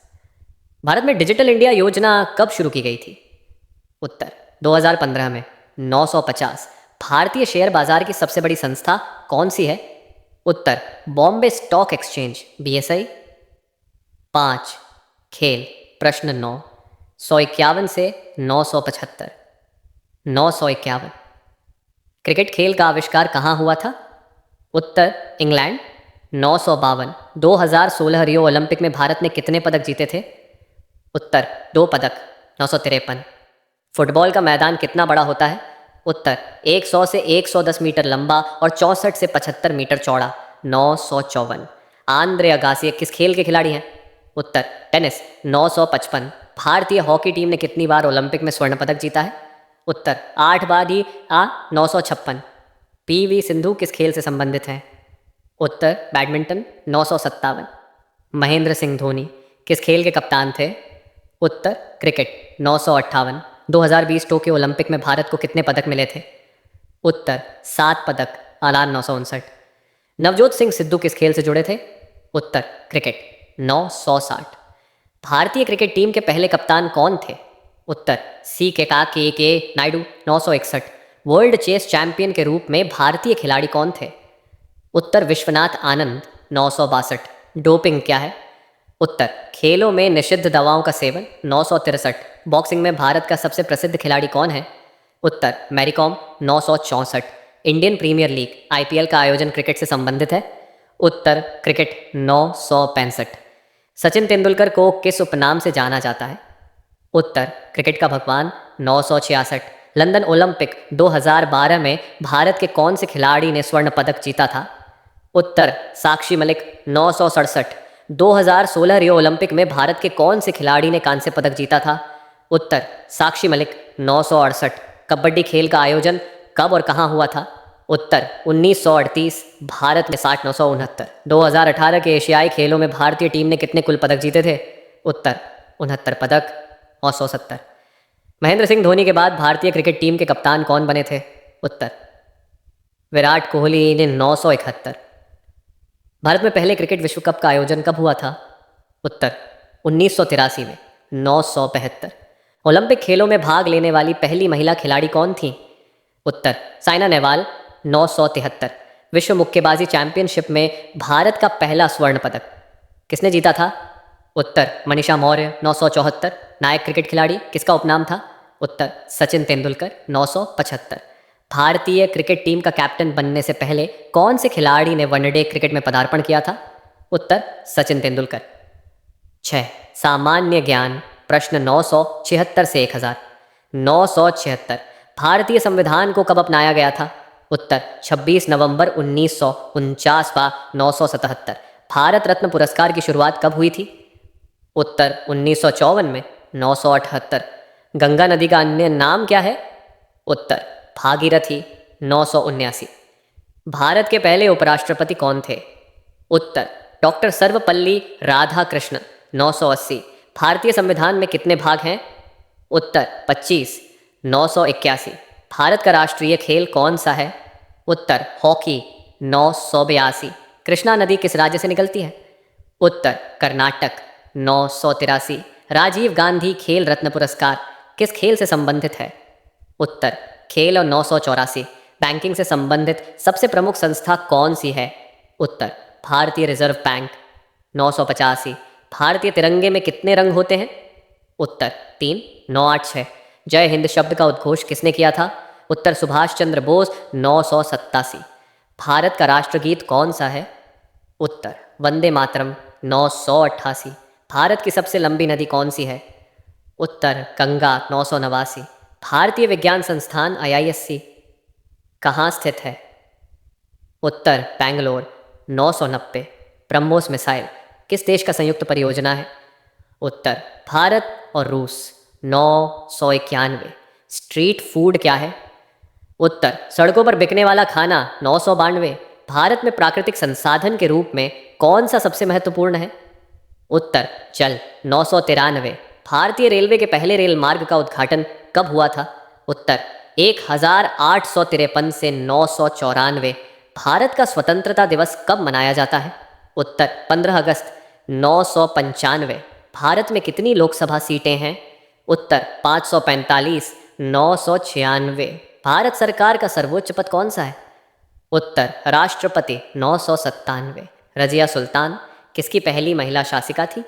भारत में डिजिटल इंडिया योजना कब शुरू की गई थी? उत्तर 2015 में। 950। भारतीय शेयर बाजार की सबसे बड़ी संस्था कौन सी है? उत्तर बॉम्बे स्टॉक एक्सचेंज BSI। 5 खेल। प्रश्न 9। 151 से 975। 951। क्रिकेट खेल का आविष्कार कहाँ हुआ था? उत्तर इंग्लैंड। 952। 2016 रियो ओलंपिक में भारत ने कितने पदक जीते थे? उत्तर 2 पदक। 953। फुटबॉल का मैदान कितना बड़ा होता है? उत्तर 100 से 110 मीटर लंबा और 64 से 75 मीटर चौड़ा। 954। आंद्रे अगासी किस खेल के खिलाड़ी हैं? उत्तर टेनिस। 955। भारतीय हॉकी टीम ने कितनी बार ओलंपिक में स्वर्ण पदक जीता है? उत्तर 8 बार ही। 956। PV सिंधु किस खेल से संबंधित हैं? उत्तर बैडमिंटन। 957। महेंद्र सिंह धोनी किस खेल के कप्तान थे? उत्तर क्रिकेट। 958। 2020 टोक्यो ओलंपिक में भारत को कितने पदक मिले थे? उत्तर 7 पदक। आलान 959। नवजोत सिंह सिद्धू किस खेल से जुड़े थे? उत्तर क्रिकेट। 960। भारतीय क्रिकेट टीम के पहले कप्तान कौन थे? उत्तर के नायडू। 961। वर्ल्ड चेस चैंपियन के रूप में भारतीय खिलाड़ी कौन थे? उत्तर विश्वनाथ आनंद। 962। डोपिंग क्या है? उत्तर खेलों में निषिद्ध दवाओं का सेवन। 963। बॉक्सिंग में भारत का सबसे प्रसिद्ध खिलाड़ी कौन है? उत्तर Mary Kom. 964। Indian Premier League IPL का आयोजन क्रिकेट से संबंधित है? उत्तर क्रिकेट। 965। सचिन तेंदुलकर को किस उपनाम से जाना जाता है? उत्तर क्रिकेट का भगवान। 966। लंदन ओलंपिक 2012 में भारत के कौन से खिलाड़ी ने स्वर्ण पदक जीता था? उत्तर साक्षी मलिक। 967। 2016 रियो ओलंपिक में भारत के कौन से खिलाड़ी ने कांस्य पदक जीता था? उत्तर साक्षी मलिक। 968। कबड्डी खेल का आयोजन कब और कहाँ हुआ था? उत्तर 1938। भारत में 60। 969। 2018 के एशियाई खेलों में भारतीय टीम ने कितने कुल पदक जीते थे? उत्तर 69 पदक। 970। महेंद्र सिंह धोनी के बाद भारतीय क्रिकेट टीम के कप्तान कौन बने थे? उत्तर विराट कोहली ने। 971। भारत में पहले क्रिकेट विश्व कप का आयोजन कब हुआ था? उत्तर 1983 में। 972। ओलंपिक खेलों में भाग लेने वाली पहली महिला खिलाड़ी कौन थी? उत्तर साइना नेहवाल। 973। विश्व मुक्केबाजी चैंपियनशिप में भारत का पहला स्वर्ण पदक किसने जीता था? उत्तर मनीषा मौर्य। 974। नायक क्रिकेट खिलाड़ी किसका उपनाम था? उत्तर सचिन तेंदुलकर। 975। भारतीय क्रिकेट टीम का कैप्टन बनने से पहले कौन से खिलाड़ी ने वनडे क्रिकेट में पदार्पण किया था? उत्तर सचिन तेंदुलकर। 6 सामान्य ज्ञान। प्रश्न 976 से 1000। 976। भारतीय संविधान को कब अपनाया गया था? उत्तर 26 नवंबर 1949 व 977। भारत रत्न पुरस्कार की शुरुआत कब हुई थी? उत्तर 1954 में। 978। गंगा नदी का अन्य नाम क्या है? उत्तर भागीरथी। 979। भारत के पहले उपराष्ट्रपति कौन थे? उत्तर डॉक्टर सर्वपल्ली राधाकृष्णन। 980। भारतीय संविधान में कितने भाग हैं? उत्तर 25। 981। भारत का राष्ट्रीय खेल कौन सा है? उत्तर हॉकी। 982। कृष्णा नदी किस राज्य से निकलती है? उत्तर कर्नाटक। 983। राजीव गांधी खेल रत्न पुरस्कार किस खेल से संबंधित है? उत्तर खेल। और 984। बैंकिंग से संबंधित सबसे प्रमुख संस्था कौन सी है? उत्तर भारतीय रिजर्व बैंक। 985। भारतीय तिरंगे में कितने रंग होते हैं? उत्तर 3। 986। जय हिंद शब्द का उद्घोष किसने किया था? उत्तर सुभाष चंद्र बोस। 987। भारत का राष्ट्रगीत कौन सा है? उत्तर वंदे मातरम। 988। भारत की सबसे लंबी नदी कौन सी है? उत्तर गंगा। 989। भारतीय विज्ञान संस्थान IISc कहाँ स्थित है? उत्तर बेंगलोर। 990। ब्रह्मोस मिसाइल किस देश का संयुक्त परियोजना है? उत्तर भारत और रूस। 991। स्ट्रीट फूड क्या है? उत्तर, सड़कों पर बिकने वाला खाना 992। भारत में प्राकृतिक संसाधन के रूप में कौन सा सबसे महत्वपूर्ण है? उत्तर, जल 993। भारतीय रेलवे के पहले रेल मार्ग का उद्घाटन कब हुआ था? उत्तर, 1853 से 994। भारत का स्वतंत्रता दिवस कब मनाया जाता है? उत्तर, 15 अगस्त 995। भारत में कितनी लोकसभा सीटें हैं? उत्तर, 545 996। भारत सरकार का सर्वोच्च पद कौन सा है? उत्तर, राष्ट्रपति 997। रजिया सुल्तान किसकी पहली महिला शासिका थी?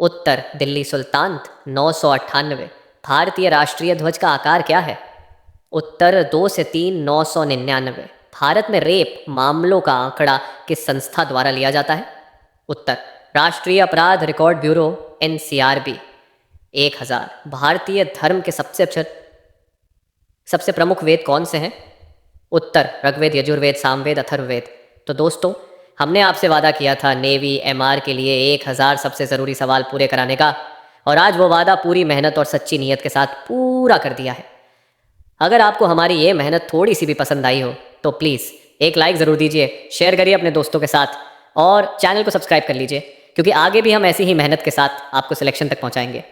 उत्तर, दिल्ली सुल्तान 998। भारतीय राष्ट्रीय ध्वज का आकार क्या है? उत्तर, 2 से 3 999। भारत में रेप मामलों का आंकड़ा किस संस्था द्वारा लिया जाता है? उत्तर, राष्ट्रीय अपराध रिकॉर्ड ब्यूरो NCRB। 1000। भारतीय धर्म के सबसे प्रमुख वेद कौन से हैं? उत्तर, ऋग्वेद, यजुर्वेद, सामवेद, अथर्ववेद। तो दोस्तों, हमने आपसे वादा किया था नेवी MR के लिए 1000 सबसे ज़रूरी सवाल पूरे कराने का, और आज वो वादा पूरी मेहनत और सच्ची नीयत के साथ पूरा कर दिया है। अगर आपको हमारी ये मेहनत थोड़ी सी भी पसंद आई हो तो प्लीज़ एक लाइक ज़रूर दीजिए, शेयर करिए अपने दोस्तों के साथ, और चैनल को सब्सक्राइब कर लीजिए, क्योंकि आगे भी हम ऐसी ही मेहनत के साथ आपको सिलेक्शन तक पहुंचाएंगे।